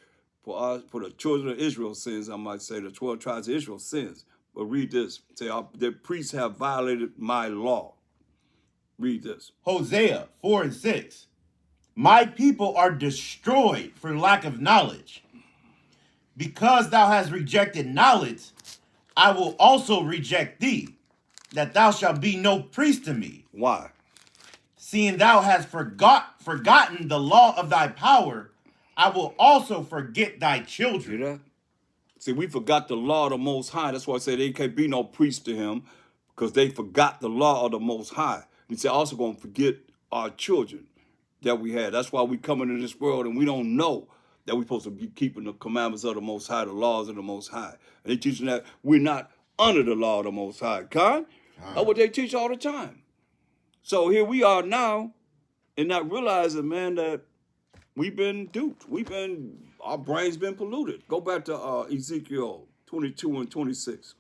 for us, for the children of Israel's sins, I might say, the 12 tribes of Israel's sins. But read this. Say, the priests have violated my law. Read this. Hosea 4 and 6. My people are destroyed for lack of knowledge. Because thou hast rejected knowledge, I will also reject thee, that thou shalt be no priest to me. Why? Seeing thou hast forgotten the law of thy power, I will also forget thy children. Hear that? See, we forgot the law of the Most High. That's why I say they can't be no priest to him, because they forgot the law of the Most High. He said, also going to forget our children that we had. That's why we come into this world and we don't know that we're supposed to be keeping the commandments of the Most High, the laws of the Most High. And they teaching that we're not under the law of the Most High. That's what they teach all the time. So here we are now, and not realizing, man, that we've been duped. Our brain's been polluted. Go back to Ezekiel 22 and 26.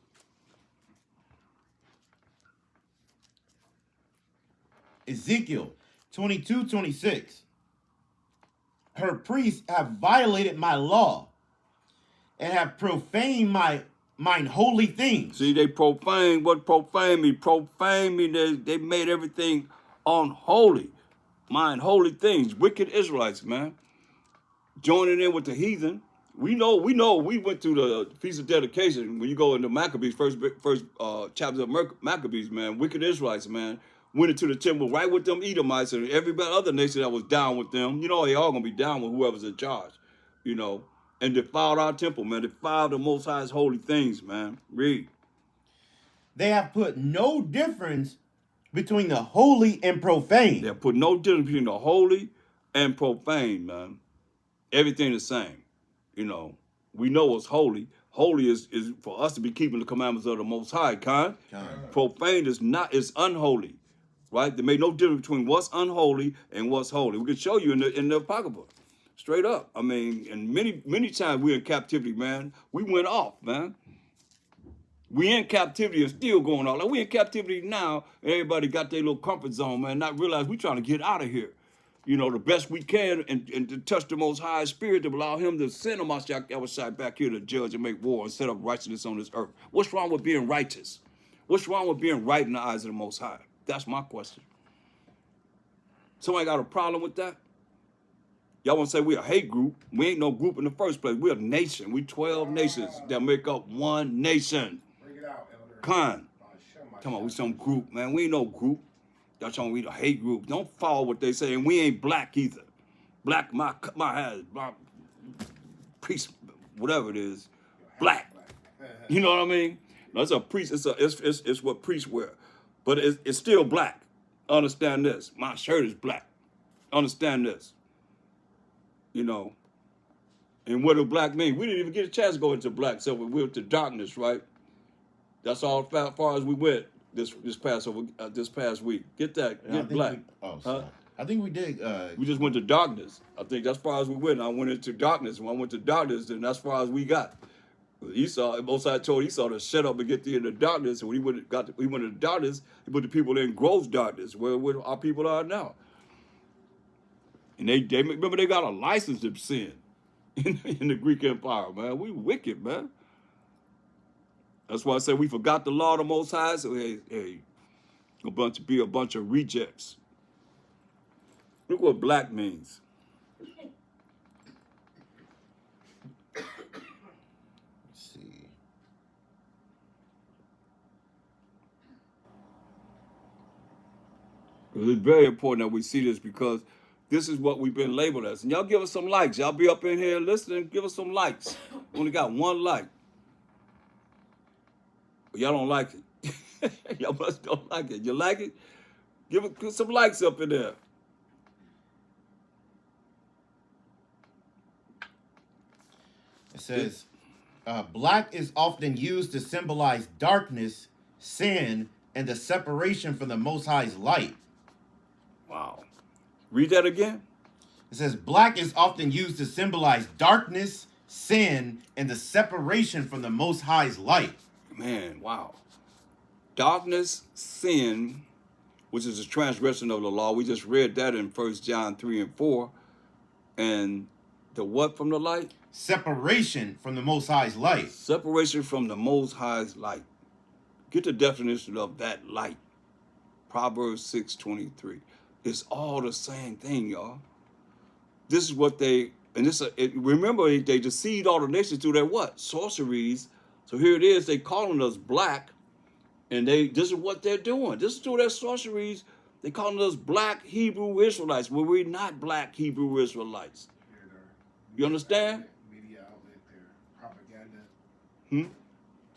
Ezekiel 22:26. Her priests have violated my law and have profaned mine holy things. See, they profane. What profane me? Profane me. They made everything unholy. Mine holy things. Wicked Israelites, man. Joining in with the heathen. We know. We went through the Feast of Dedication. When you go into Maccabees, first chapter of Maccabees, man. Wicked Israelites, man. Went into the temple right with them Edomites and every other nation that was down with them. You know, they all going to be down with whoever's in charge, you know. And defiled our temple, man. Defiled the Most High's holy things, man. Read. They have put no difference between the holy and profane. They have put no difference between the holy and profane, man. Everything the same. You know, we know what's holy. Holy is for us to be keeping the commandments of the Most High, kind. Profane is unholy. Right? They made no difference between what's unholy and what's holy. We can show you in the Apocrypha. Straight up. I mean, and many times we're in captivity, man. We went off, man. We in captivity and still going on. Like we in captivity now, and everybody got their little comfort zone, man. Not realize we trying to get out of here. You know, the best we can and to touch the Most High Spirit to allow him to send him outside back here to judge and make war and set up righteousness on this earth. What's wrong with being righteous? What's wrong with being right in the eyes of the Most High? That's my question. Somebody got a problem with that? Y'all want to say we're a hate group. We ain't no group in the first place. We're a nation. We 12 nations that make up one nation. Bring it out, Elder. Come on, we some group, man. We ain't no group. Y'all telling me we a hate group. Don't follow what they say. And we ain't black either. Black, my hair, my priest, whatever it is, black. You know what I mean? No, it's a priest. It's what priests wear. But it's still black. Understand this. My shirt is black. Understand this. You know. And what do black mean? We didn't even get a chance to go into black, so we went to darkness, right? That's all far as we went this past week. Get that. Yeah, Get black. I think we did. We just went to darkness. I think that's far as we went. I went into darkness. When I went to darkness, then that's far as we got. Esau, Mosai told Esau to shut up and get thee in the darkness. And when he went into darkness, he put the people in gross darkness, where our people are now. And they remember they got a license to sin in the Greek Empire, man. We wicked, man. That's why I say we forgot the law of the Most High. So hey, a bunch of rejects. Look what black means. It's very important that we see this because this is what we've been labeled as. And y'all give us some likes. Y'all be up in here listening, give us some likes. We only got one like. But y'all don't like it. Y'all must don't like it. You like it? Put some likes up in there. It says, black is often used to symbolize darkness, sin, and the separation from the Most High's light. Wow. Read that again. It says, black is often used to symbolize darkness, sin, and the separation from the Most High's light. Man, wow. Darkness, sin, which is a transgression of the law. We just read that in 1 John 3 and 4. And the what from the light? Separation from the Most High's light. Separation from the Most High's light. Get the definition of that light. Proverbs 6:23. It's all the same thing, y'all. This is what they, and this, remember, they deceived all the nations through their what? Sorceries. So here it is, they calling us black, and this is what they're doing. This is through their sorceries. They calling us black Hebrew Israelites. Well, we're not black Hebrew Israelites. You understand? Media outlet, their propaganda. Hmm?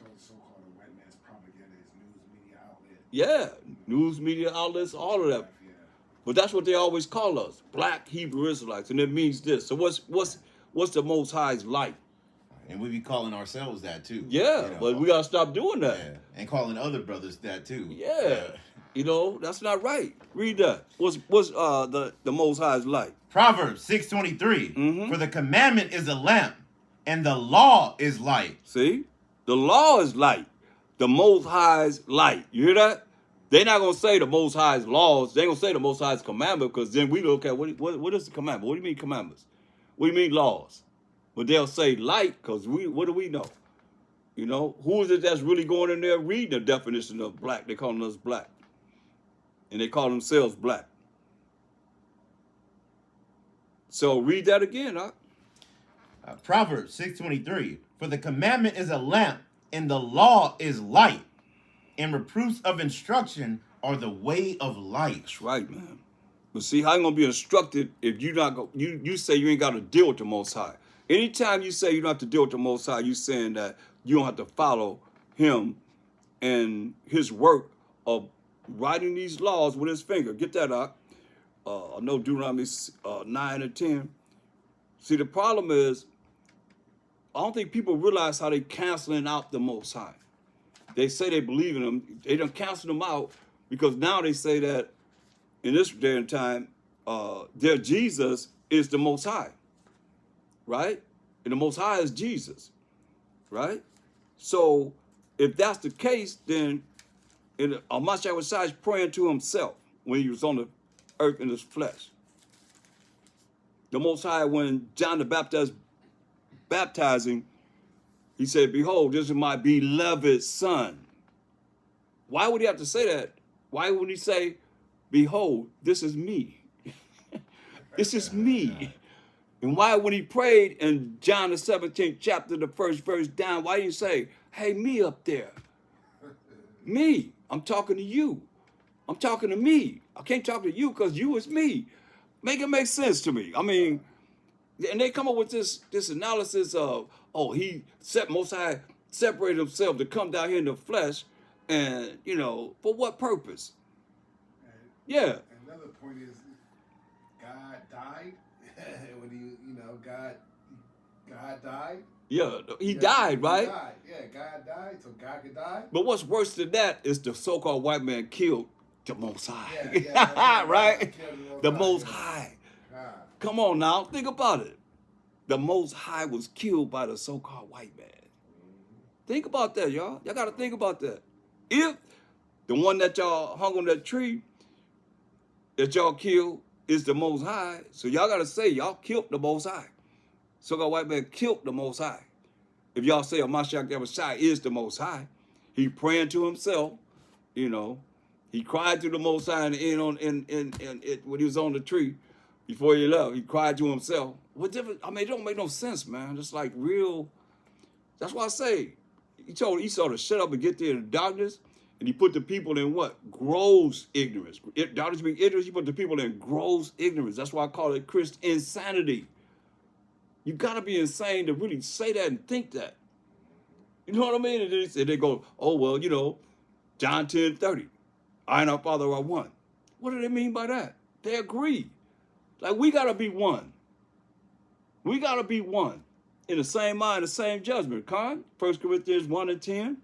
Those so-called white man's propaganda is news media outlet. Yeah, news media outlets, all of that. Yeah. But that's what they always call us, black Hebrew Israelites, and it means this. So what's the Most High's light? And we be calling ourselves that too. Yeah, you know. but we gotta stop doing that. Yeah. And calling other brothers that too. Yeah. You know, that's not right. Read that. What's the Most High's light? Proverbs 6:23. Mhm. For the commandment is a lamp, and the law is light. See? The law is light. The Most High's light. You hear that? They're not going to say the Most High's laws. They're going to say the Most High's commandment, because then we look at what is the commandment? What do you mean commandments? What do you mean laws? But they'll say light, because what do we know? You know, who is it that's really going in there reading the definition of black? They're calling us black. And they call themselves black. So read that again, huh? Proverbs 6:23. For the commandment is a lamp, and the law is light, and reproofs of instruction are the way of light. That's right, man. But see, how you gonna be instructed if you not go? You say you ain't got to deal with the Most High. Anytime you say you don't have to deal with the Most High, you saying that you don't have to follow Him and His work of writing these laws with His finger. Get that out. I know Deuteronomy 9 and 10. See, the problem is, I don't think people realize how they canceling out the Most High. They say they believe in Him. They don't cancel Him out because now they say that in this day and time, their Jesus is the Most High, right? And the Most High is Jesus, right? So if that's the case, then Mashiach was praying to himself when he was on the earth in his flesh. The Most High, when John the Baptist baptizing, he said, "Behold, this is my beloved son." Why would he have to say that? Why would he say, "Behold, this is me"? This is me. And why, when he prayed in John the 17th chapter, the first verse down, why didn't he say, "Hey, me up there"? Me. I'm talking to you. I'm talking to me. I can't talk to you because you is me. Make it make sense to me. I mean, and they come up with this analysis of, Most High separated himself to come down here in the flesh, and for what purpose? And Yeah. another point is, God died. When God died. Yeah, he Yeah, died, right? He died. Yeah, God died, so God could die. But what's worse than that is the so-called white man killed the Most High. Yeah, right? Killed The Most yeah. High. God. Come on now, think about it. The Most High was killed by the so-called white man. Think about that, y'all. Y'all got to think about that. If the one that y'all hung on that tree that y'all killed is the Most High, so y'all got to say y'all killed the Most High. So-called white man killed the Most High. If y'all say Mashiach Yahushua is the Most High, he praying to himself, he cried to the Most High in the end when he was on the tree before he left. He cried to himself. What difference? I mean, it don't make no sense, man. It's like real. That's why I say he told Esau to shut up and get there in the darkness, and he put the people in what? Gross ignorance. Darkness being ignorance, he put the people in gross ignorance. That's why I call it Christian insanity. You gotta be insane to really say that and think that. You know what I mean? And they go, "Oh well, John 10:30. I and our Father are one. What do they mean by that? They agree. Like, we got to be one. We got to be one. In the same mind, the same judgment. Con? 1 Corinthians 1:10.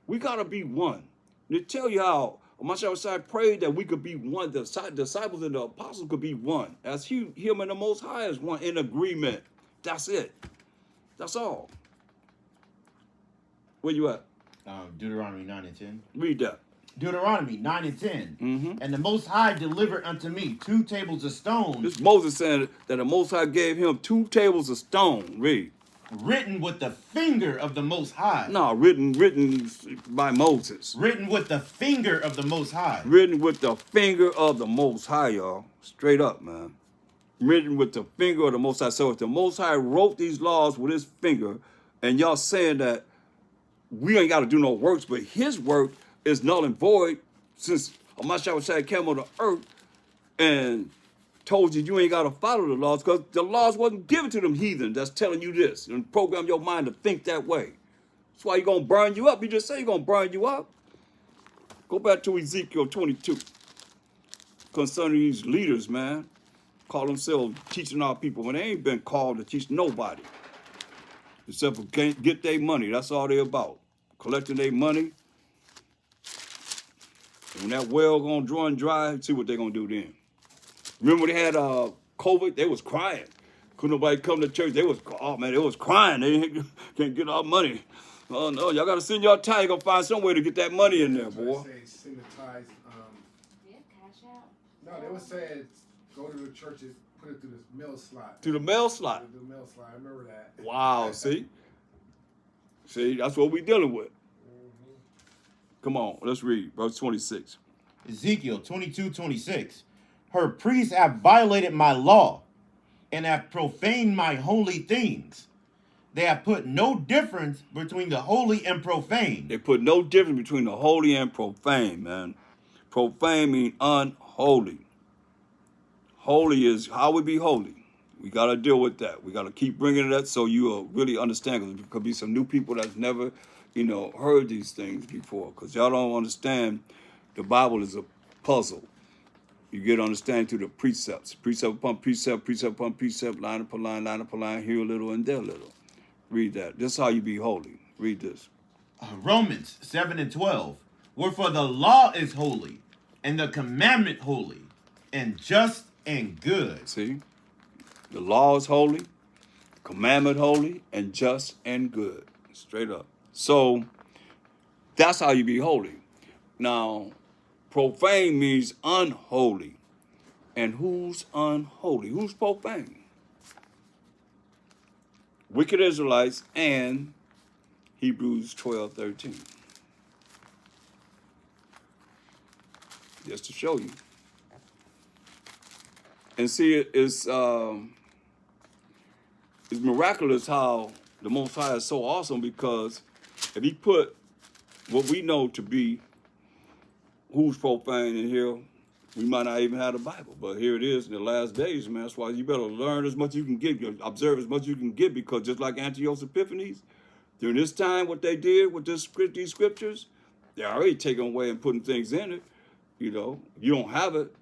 We got to be one. And to tell you how Mashiach prayed that we could be one. The disciples and the apostles could be one. As him and the Most High is one in agreement. That's it. That's all. Where you at? Deuteronomy 9 and 10. Read that. Deuteronomy 9 and 10. Mm-hmm. And the Most High delivered unto me 2 tables of stone, This Moses saying that the Most High gave him 2 tables of stone. Read. written with the finger of the Most High. No, written by Moses. Written with the finger of the Most High. Written with the finger of the Most High, y'all. Straight up, man. Written with the finger of the Most High. So if the Most High wrote these laws with his finger, and y'all saying that we ain't got to do no works, but his work is null and void, since Mashiach came on the earth and told you ain't got to follow the laws, because the laws wasn't given to them heathen that's telling you this and program your mind to think that way. That's why he's going to burn you up. He just said he's going to burn you up. Go back to Ezekiel 22 concerning these leaders, man. Call themselves teaching our people when they ain't been called to teach nobody except for get their money. That's all they about. Collecting their money. And when that well gonna draw and dry, see what they gonna do then. Remember when they had COVID? They was crying. Couldn't nobody come to church. They was crying. They can't get our money. Oh no, y'all gotta send your tithe. You gonna find some way to get that money in there, boy. Say send the tithes. Yeah, cash out. No, they were saying go to the churches, put it through the mail slot. To the mail slot. The mail slot. I remember that. Wow, see? See, that's what we dealing with. Come on, let's read verse 26. Ezekiel 22:26. Her priests have violated my law and have profaned my holy things. They have put no difference between the holy and profane. They put no difference between the holy and profane, man. Profane means unholy. Holy is how we be holy. We got to deal with that. We got to keep bringing it up so you will really understand. Because there could be some new people that's never, heard these things before. Because y'all don't understand the Bible is a puzzle. You get understanding through the precepts. Precept upon precept, precept upon precept, line upon line, here a little and there a little. Read that. This is how you be holy. Read this. Romans 7 and 12. Wherefore the law is holy, and the commandment holy, and just and good. See? The law is holy, commandment holy, and just and good. Straight up. So that's how you be holy. Now, profane means unholy. And who's unholy? Who's profane? Wicked Israelites and Hebrews 12:13. Just to show you. And see, it's miraculous how the Most High is so awesome, because if he put what we know to be who's profane in here, we might not even have the Bible. But here it is in the last days, man. That's why you better learn as much as you can get, observe as much as you can get, because just like Antiochus Epiphanes, during this time, what they did with these scriptures, they're already taking away and putting things in it. You don't have it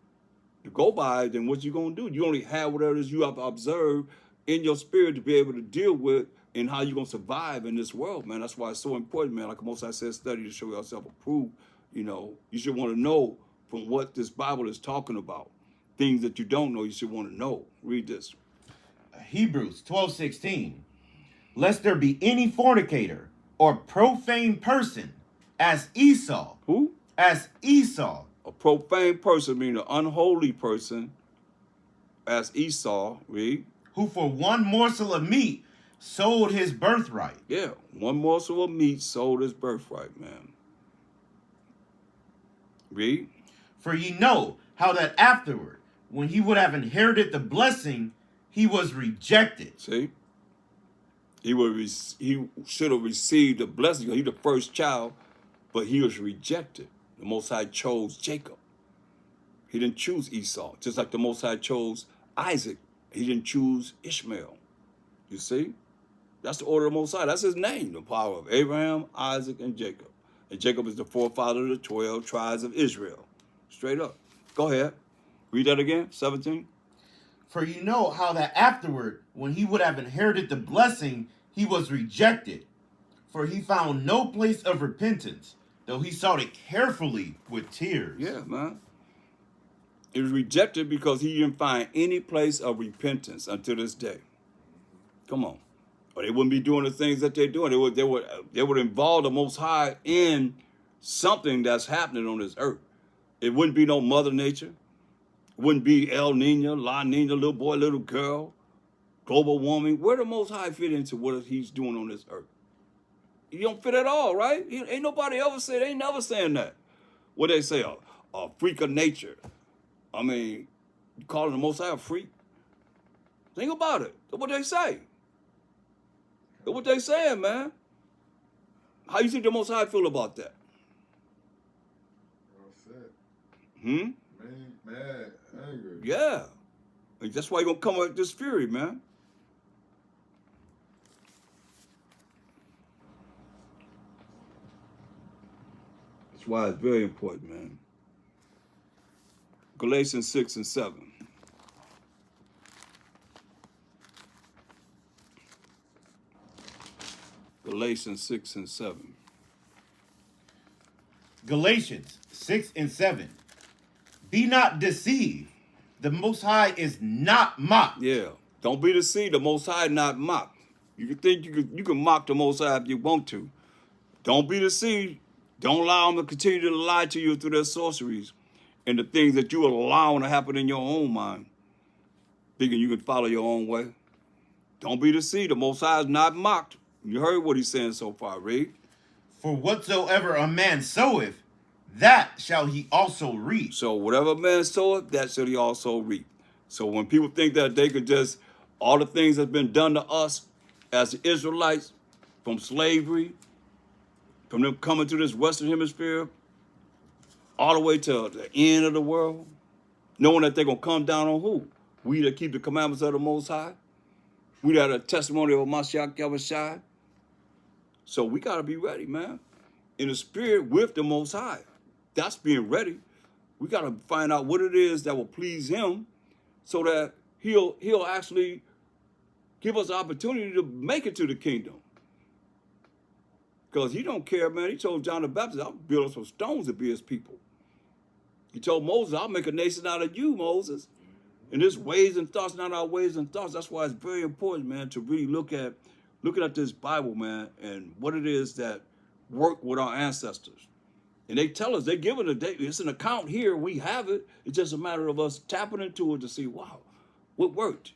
to go by, then what you going to do? You only have whatever it is you have observed in your spirit to be able to deal with and how you going to survive in this world, man. That's why it's so important, man. Like Most I said, study to show yourself approved. You should want to know from what this Bible is talking about. Things that you don't know, you should want to know. Read this. Hebrews 12:16. Lest there be any fornicator or profane person as Esau. Who? As Esau. A profane person, meaning an unholy person, as Esau, read. Who for one morsel of meat sold his birthright. Yeah, one morsel of meat sold his birthright, man. Read. For ye know how that afterward, when he would have inherited the blessing, he was rejected. See? He should have received the blessing. He's the first child, but he was rejected. The Most High chose Jacob. He didn't choose Esau. Just like the Most High chose Isaac. He didn't choose Ishmael. You see? That's the order of the Most High. That's his name, the power of Abraham, Isaac, and Jacob. And Jacob is the forefather of the 12 tribes of Israel. Straight up. Go ahead. Read that again, 17. For you know how that afterward, when he would have inherited the blessing, he was rejected. For he found no place of repentance, though he sought it carefully with tears. Yeah, man. It was rejected because he didn't find any place of repentance until this day. Come on. Or they wouldn't be doing the things that they're doing. They would involve the Most High in something that's happening on this earth. It wouldn't be no Mother Nature. It wouldn't be El Nino, La Nina, little boy, little girl, global warming. Where the Most High fit into what he's doing on this earth? He don't fit at all, right? Ain't nobody ever said, they ain't never saying that. What they say, a freak of nature. I mean, you calling the Most High a freak? Think about it. That's what they say. That's what they saying, man. How you think the Most High feel about that? Well said. Mad, angry. Yeah. That's why you're going to come with this fury, man. That's why it's very important, man. Galatians 6 and 7. Galatians 6 and 7. Galatians 6 and 7. Be not deceived. The Most High is not mocked. Yeah. Don't be deceived. The Most High not mocked. You can think you can mock the Most High if you want to. Don't be deceived. Don't allow them to continue to lie to you through their sorceries and the things that you allow to happen in your own mind, thinking you can follow your own way. Don't be deceived. The Most High is not mocked. You heard what he's saying so far, read. For whatsoever a man soweth, that shall he also reap. So whatever man soweth, that shall he also reap. So when people think that they could just, all the things that's been done to us as the Israelites, from slavery, from them coming to this Western Hemisphere, all the way to the end of the world, knowing that they're going to come down on who? We that keep the commandments of the Most High. We that are testimony of Mashiach Yahushua. So we got to be ready, man. In the spirit with the Most High. That's being ready. We got to find out what it is that will please him so that he'll actually give us the opportunity to make it to the kingdom. Because he don't care, man. He told John the Baptist, I'll build up some stones to be his people. He told Moses, I'll make a nation out of you, Moses. And there's ways and thoughts, not our ways and thoughts. That's why it's very important, man, to really looking at this Bible, man, and what it is that worked with our ancestors. And they tell us, they give it it's an account here, we have it. It's just a matter of us tapping into it to see, wow, what worked?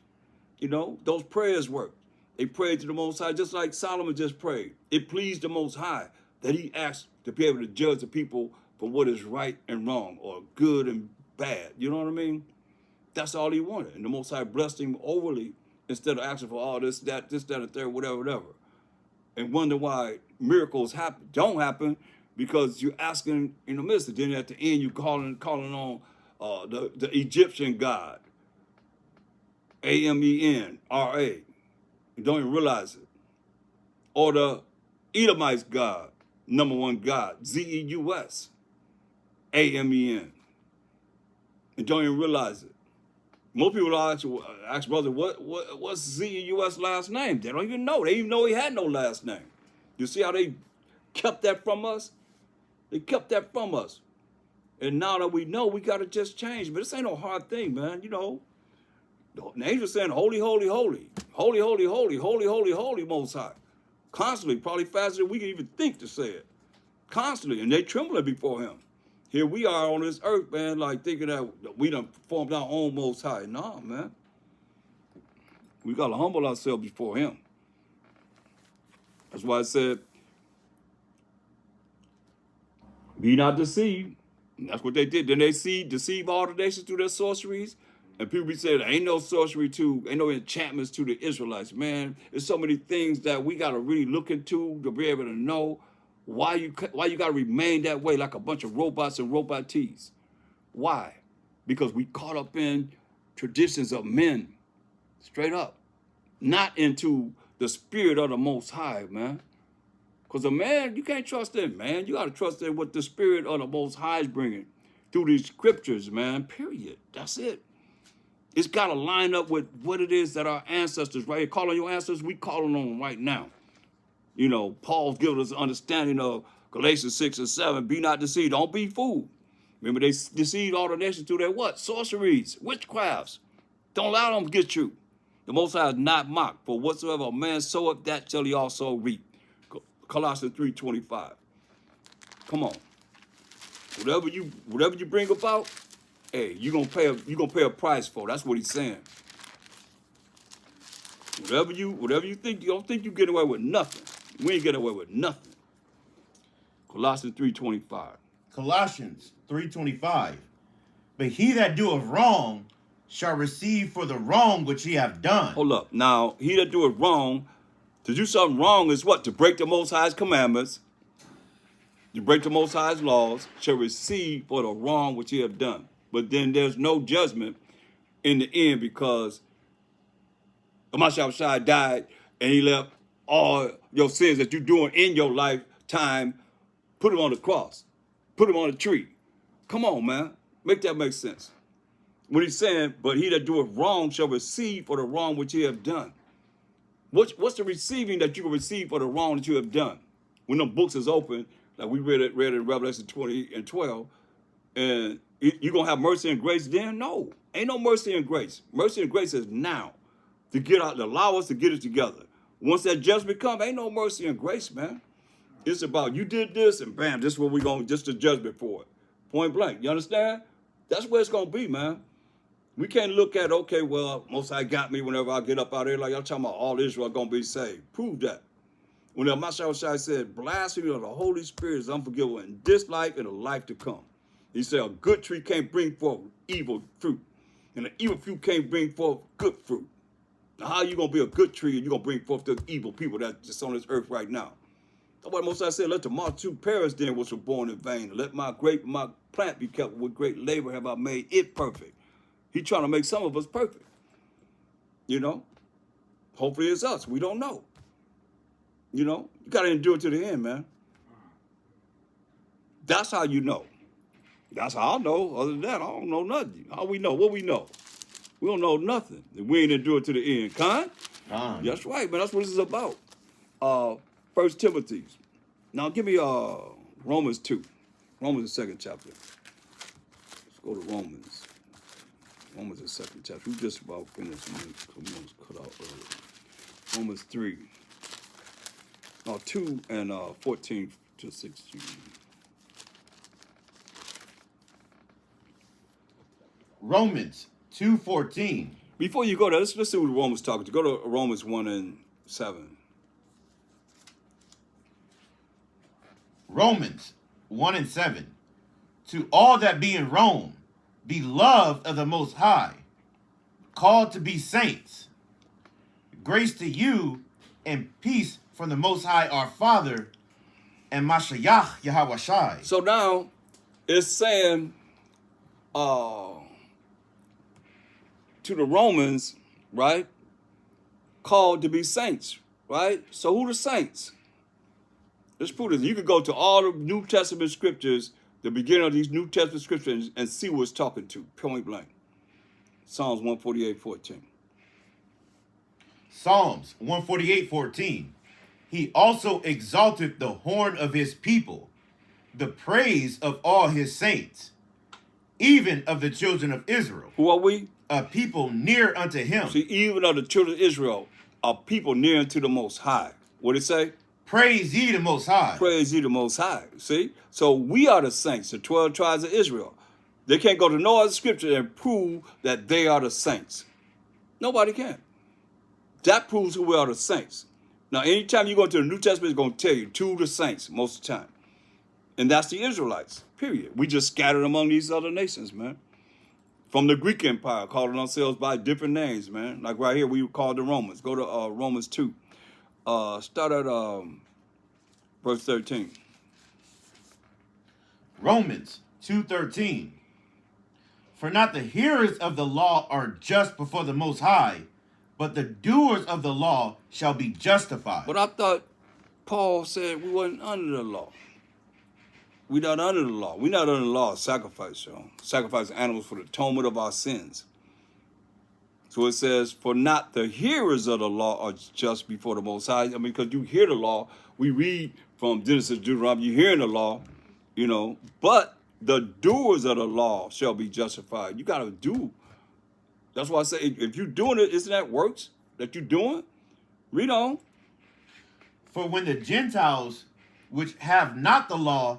You know, those prayers worked. They prayed to the Most High, just like Solomon just prayed. It pleased the Most High that he asked to be able to judge the people for what is right and wrong, or good and bad. You know what I mean? That's all he wanted. And the Most High blessed him overly instead of asking for all this, that, and third, whatever. And wonder why miracles don't happen, because you're asking in the midst. Then at the end, you calling on the Egyptian God, Amenra. You don't even realize it. Or the Edomites God, number one God, Zeus, Amen. And don't even realize it. Most people ask brother, what's Zeus' last name? They don't even know. They even know he had no last name. You see how they kept that from us? They kept that from us. And now that we know, we got to just change. But this ain't no hard thing, man. You know, the angels saying, holy, holy, holy. Holy, holy, holy, holy, holy, holy, Most High. Constantly, probably faster than we can even think to say it. Constantly, and they trembling before him. Here we are on this earth, man, like thinking that we done formed our own Most High. Nah, man. We got to humble ourselves before him. That's why I said, be not deceived. And that's what they did. Then they deceive all the nations through their sorceries. And people be saying, ain't no sorcery ain't no enchantments to the Israelites. Man, there's so many things that we got to really look into to be able to know why you got to remain that way like a bunch of robots and robotees. Why? Because we caught up in traditions of men, straight up. Not into the spirit of the Most High, man. Because a man, you can't trust in man. You got to trust in what the Spirit of the Most High is bringing through these scriptures, man, period. That's it. It's got to line up with what it is that our ancestors, right here, call on your ancestors, we calling on them right now. You know, Paul's giving us an understanding of Galatians 6 and 7, be not deceived, don't be fooled. Remember, they deceived all the nations through their what? Sorceries, witchcrafts. Don't allow them to get you. The Most High is not mocked, for whatsoever a man soweth, that shall he also reap. Colossians 3:25. Come on. Whatever you bring about, hey, you're gonna pay a price for. That's what he's saying. Whatever you think, you don't think you get away with nothing. We ain't getting away with nothing. Colossians 3:25. Colossians 3:25. But he that doeth wrong shall receive for the wrong which he hath done. Hold up. Now, he that doeth wrong, to do something wrong is what? To break the Most High's commandments, to break the Most High's laws, shall receive for the wrong which he have done. But then there's no judgment in the end, because Mashiach Shai died and he left all your sins that you're doing in your lifetime, put them on the cross, put them on a tree. Come on, man. Make that make sense. When he's saying, but he that doeth wrong shall receive for the wrong which he have done. What's the receiving that you will receive for the wrong that you have done? When the books is open, like we read in Revelation 20 and 12, and you going to have mercy and grace then? No, ain't no mercy and grace. Mercy and grace is now to get out, to allow us to get it together. Once that judgment comes, ain't no mercy and grace, man. It's about you did this and bam, this is what we're going to, just the judgment for it. Point blank. You understand? That's where it's going to be, man. We can't look at, okay, well, Most High got me whenever I get up out here. Like y'all talking about all Israel going to be saved. Prove that. When the Mashiach Shai said, blasphemy of the Holy Spirit is unforgivable in this life and the life to come. He said, a good tree can't bring forth evil fruit. And an evil fruit can't bring forth good fruit. Now, how are you going to be a good tree and you're going to bring forth the evil people that's just on this earth right now? That's why Most High said, let the multitude perish then which were born in vain. Let my plant be kept with great labor have I made it perfect. He's trying to make some of us perfect. You know? Hopefully it's us. We don't know. You know? You got to endure to the end, man. That's how you know. That's how I know. Other than that, I don't know nothing. How we know? What we know? We don't know nothing. We ain't endured to the end. Con? That's right, man. That's what this is about. 1 Timothy. Now give me Romans 2. Romans the 2nd chapter. Let's go to Romans. Romans the 2nd chapter. We just about finished. Someone's cut out earlier. Romans 3. 2 and 14 to 16. Romans 2:14. Before you go there, let's see what Romans talking to. Go to Romans 1 and 7. Romans 1 and 7. To all that be in Rome, beloved of the Most High, called to be saints, grace to you and peace from the Most High our Father and Mashiach Yahweh Shai. So now it's saying to the Romans, right, called to be saints, right? So who the saints? Let's put it. You could go to all the New Testament scriptures, the beginning of these New Testament scriptures, and see what it's talking to, point blank. Psalms 148:14. Psalms 148:14. He also exalted the horn of his people, the praise of all his saints, even of the children of Israel. Who are we? A people near unto him. See, even of the children of Israel, are people near unto the Most High. What did it say? Praise ye the Most High. Praise ye the Most High. See? So we are the saints, the 12 tribes of Israel. They can't go to no other scripture and prove that they are the saints. Nobody can. That proves who we are, the saints. Now, anytime you go into the New Testament, it's going to tell you to the saints most of the time. And that's the Israelites, period. We just scattered among these other nations, man. From the Greek Empire, calling ourselves by different names, man. Like right here, we call the Romans. Go to Romans 2. Start at verse 13. Romans 2:13. For not the hearers of the law are just before the Most High, but the doers of the law shall be justified. But I thought Paul said we wasn't under the law. We're not under the law. We're not under the law of sacrifice, y'all. Sacrifice animals for the atonement of our sins. So it says, for not the hearers of the law are just before the Most High. I mean, because you hear the law. We read from Genesis, Deuteronomy, you're hearing the law, you know, but the doers of the law shall be justified. You got to do. That's why I say, if you're doing it, isn't that works that you're doing? Read on. For when the Gentiles, which have not the law,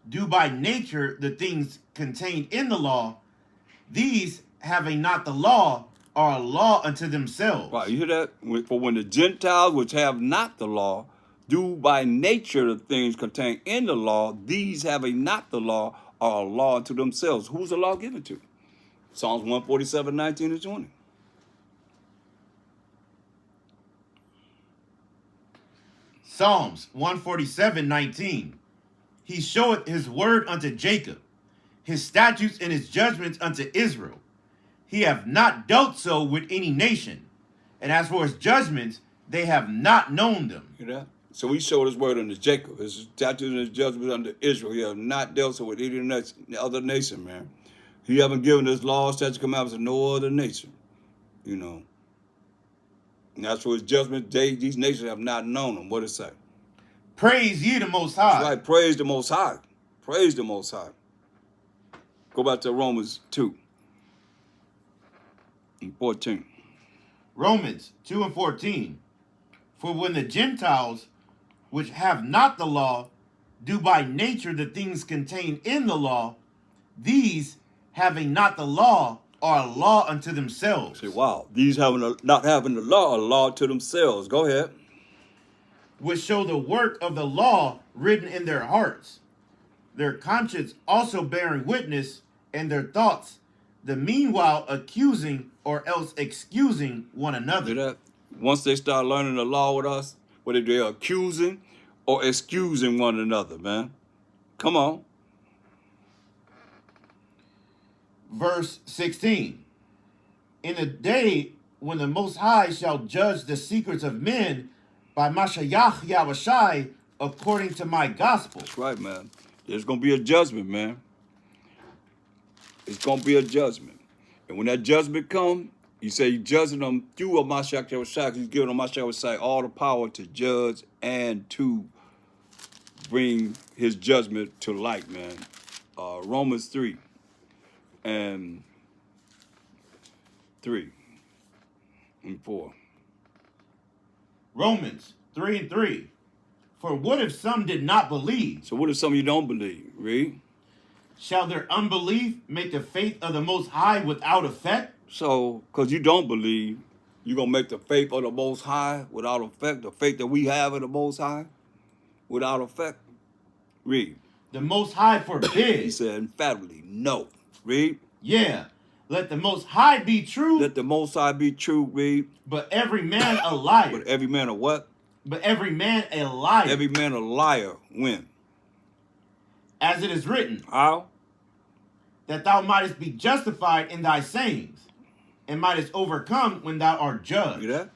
do by nature the things contained in the law, these, having not the law, are a law unto themselves. Right, you hear that? For when the Gentiles, which have not the law, do by nature the things contained in the law, these having not the law, are a law unto themselves. Who's the law given to? Psalms 147, 19 and 20. Psalms 147, 19. He showeth his word unto Jacob, his statutes and his judgments unto Israel. He hath not dealt so with any nation, and as for his judgments, they have not known them. Hear that? So he showed his word unto Jacob, his statutes and his judgments unto Israel. He has not dealt so with any other nation, man. He haven't given his laws, statutes, commandments to no other nation, you know. And as for his judgment, these nations have not known him. What does it say? Praise ye the Most High. That's right. Praise the Most High. Praise the Most High. Go back to Romans 2 and 14. Romans 2 and 14. For when the Gentiles, which have not the law, do by nature the things contained in the law, these, having not the law, are a law unto themselves. Say, wow, these not having the law are a law to themselves. Go ahead. Which show the work of the law written in their hearts, their conscience also bearing witness, and their thoughts, the meanwhile accusing or else excusing one See another. that? Once they start learning the law with us, whether they're accusing or excusing one another, man. Come on. Verse 16. In the day when the Most High shall judge the secrets of men by Mashiach Yahushai according to my gospel. That's right, man. There's going to be a judgment, man. It's going to be a judgment. And when that judgment comes, you say you're judging them through a Mashiach Yahushai. He's giving a Mashiach Yahushai all the power to judge and to bring his judgment to light, man. Romans 3 and 3 and 4. Romans 3 and 3. For what if some did not believe? So what if some of you don't believe? Read. Shall their unbelief make the faith of the Most High without effect? So, because you don't believe, you're going to make the faith of the Most High without effect, the faith that we have in the Most High without effect? Read. The Most High He forbid. said emphatically, no. Read. Yeah, let the Most High be true, Let the Most High be true. Read. but every man a liar. But every man a what? But every man a liar. Every man a liar. When? As it is written, How? that thou mightest be justified in thy sayings, and mightest overcome when thou art You judged. that?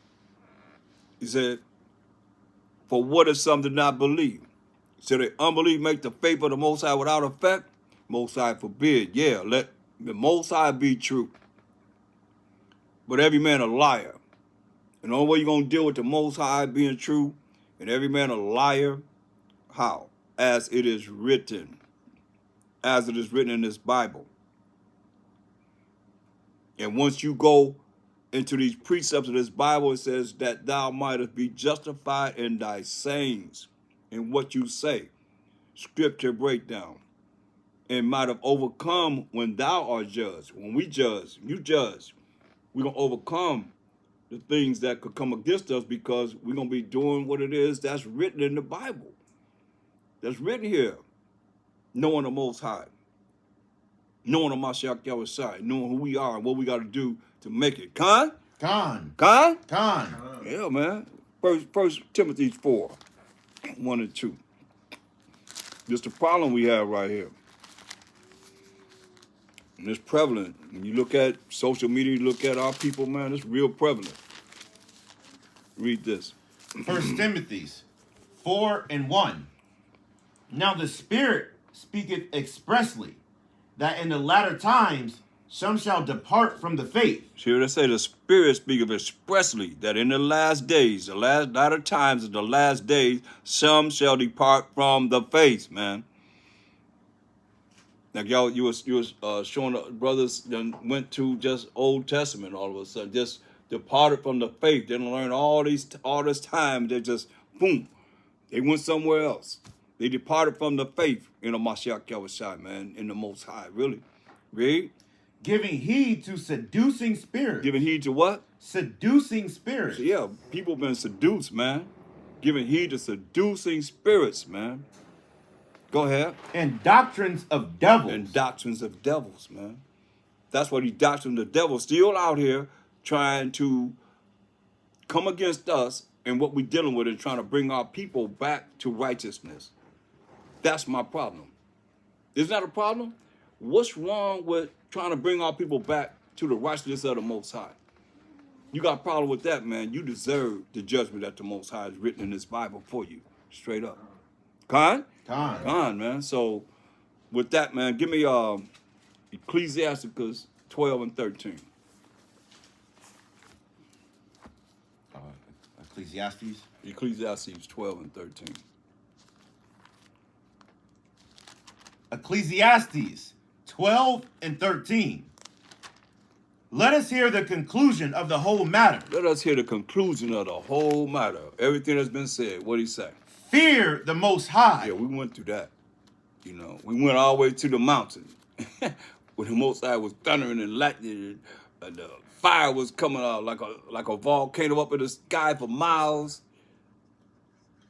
He said, for what if some did not believe? So the unbelief make the faith of the Most High without effect? Most High forbid. Yeah, let the Most High be true. But every man a liar. And the only way you're going to deal with the Most High being true and every man a liar, how? As it is written. As it is written in this Bible. And once you go into these precepts of this Bible, it says that thou mightest be justified in thy sayings, in what you say. Scripture breakdown. And might have overcome when thou art judged. When we judge, you judge, we're going to overcome the things that could come against us because we're going to be doing what it is that's written in the Bible. That's written here. Knowing the Most High. Knowing the Mashiach Yahushai. Knowing who we are and what we got to do to make it. Con? Con. Yeah, man. First Timothy 4, 1 and 2. This is the problem we have right here. And it's prevalent. When you look at social media, you look at our people, man, it's real prevalent. Read this. 1 Timothy 4 and 1. Now the Spirit speaketh expressly, that in the latter times some shall depart from the faith. Here they say the Spirit speaketh expressly that in the last days, the latter times of the last days, some shall depart from the faith, man. Like y'all, you was showing the brothers that went to just Old Testament all of a sudden, just departed from the faith. They didn't learn all this time. They just boom, they went somewhere else. They departed from the faith, Mashiach Yahushua, man, in the Most High. Really, read. Giving heed to seducing spirits. Giving heed to what? Seducing spirits. So yeah, people been seduced, man. Giving heed to seducing spirits, man. Go ahead. And doctrines of devils. And doctrines of devils, man. That's what these doctrines of devils still out here trying to come against us and what we're dealing with and trying to bring our people back to righteousness. That's my problem. Isn't that a problem? What's wrong with trying to bring our people back to the righteousness of the Most High? You got a problem with that, man. You deserve the judgment that the Most High has written in this Bible for you. Straight up. Khan? Khan, man. So with that, man, give me Ecclesiasticus 12 and 13. Ecclesiastes. Ecclesiastes 12 and 13. Ecclesiastes 12 and 13. Let us hear the conclusion of the whole matter. Let us hear the conclusion of the whole matter. Everything that's been said. What did he say? Fear the Most High. Yeah, we went through that. You know, we went all the way to the mountain. When the Most High was thundering and lightning and the fire was coming out like a volcano up in the sky for miles.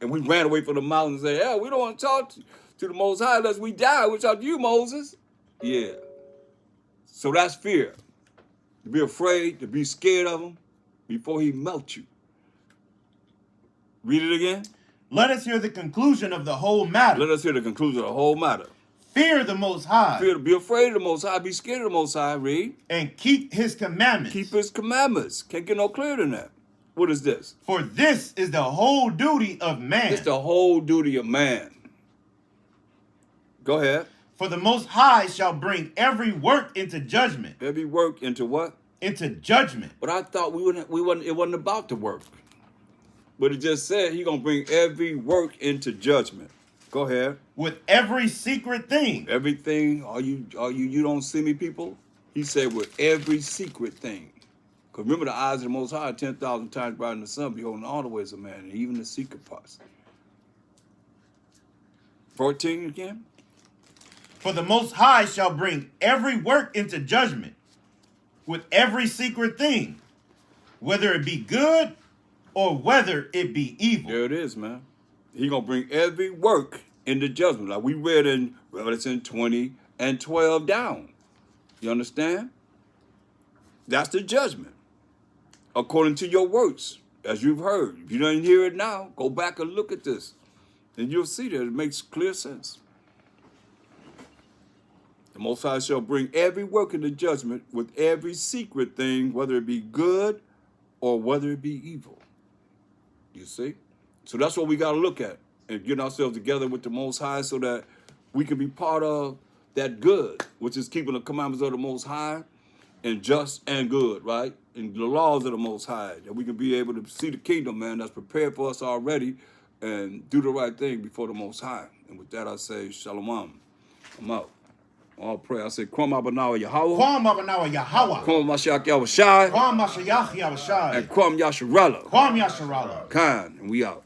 And we ran away from the mountain and said, yeah, we don't want to talk to the Most High unless we die. We talk to you, Moses. Yeah. So that's fear. To be afraid, to be scared of him before he melts you. Read it again. Let us hear the conclusion of the whole matter. Let us hear the conclusion of the whole matter. Fear the Most High. Fear, be afraid of the Most High. Be scared of the Most High. Read. And keep his commandments. Keep his commandments. Can't get no clearer than that. What is this? For this is the whole duty of man. It's the whole duty of man. Go ahead. For the Most High shall bring every work into judgment. Every work into what? Into judgment. But I thought it wasn't about the work. But it just said he gonna bring every work into judgment. Go ahead. With every secret thing. Everything. Are you don't see me, people? He said with every secret thing. Because remember, the eyes of the Most High are 10,000 times brighter than the sun, beholding all the ways of man, and even the secret parts. 14 again. For the Most High shall bring every work into judgment, with every secret thing, whether it be good or whether it be evil. There it is, man. He gonna bring every work into judgment, like we read in Revelation 20 and 12 down. You understand? That's the judgment. According to your works, as you've heard. If you don't hear it now, go back and look at this. And you'll see that it makes clear sense. The Most High shall bring every work into judgment with every secret thing, whether it be good or whether it be evil. You see? So that's what we got to look at and get ourselves together with the Most High so that we can be part of that good, which is keeping the commandments of the Most High and just and good, right? And the laws of the Most High, that we can be able to see the kingdom, man, that's prepared for us already and do the right thing before the Most High. And with that, I say, Shalom. I'm out. I'll pray. I say, Kwam Abanawa Yahweh. Kwam Abanawa Yahweh. Kwam Mashiach Yahushai. Kwam Mashiach Yahushai. And Kwam Yasharallah. Kwam Yasharallah. Khan. And we out.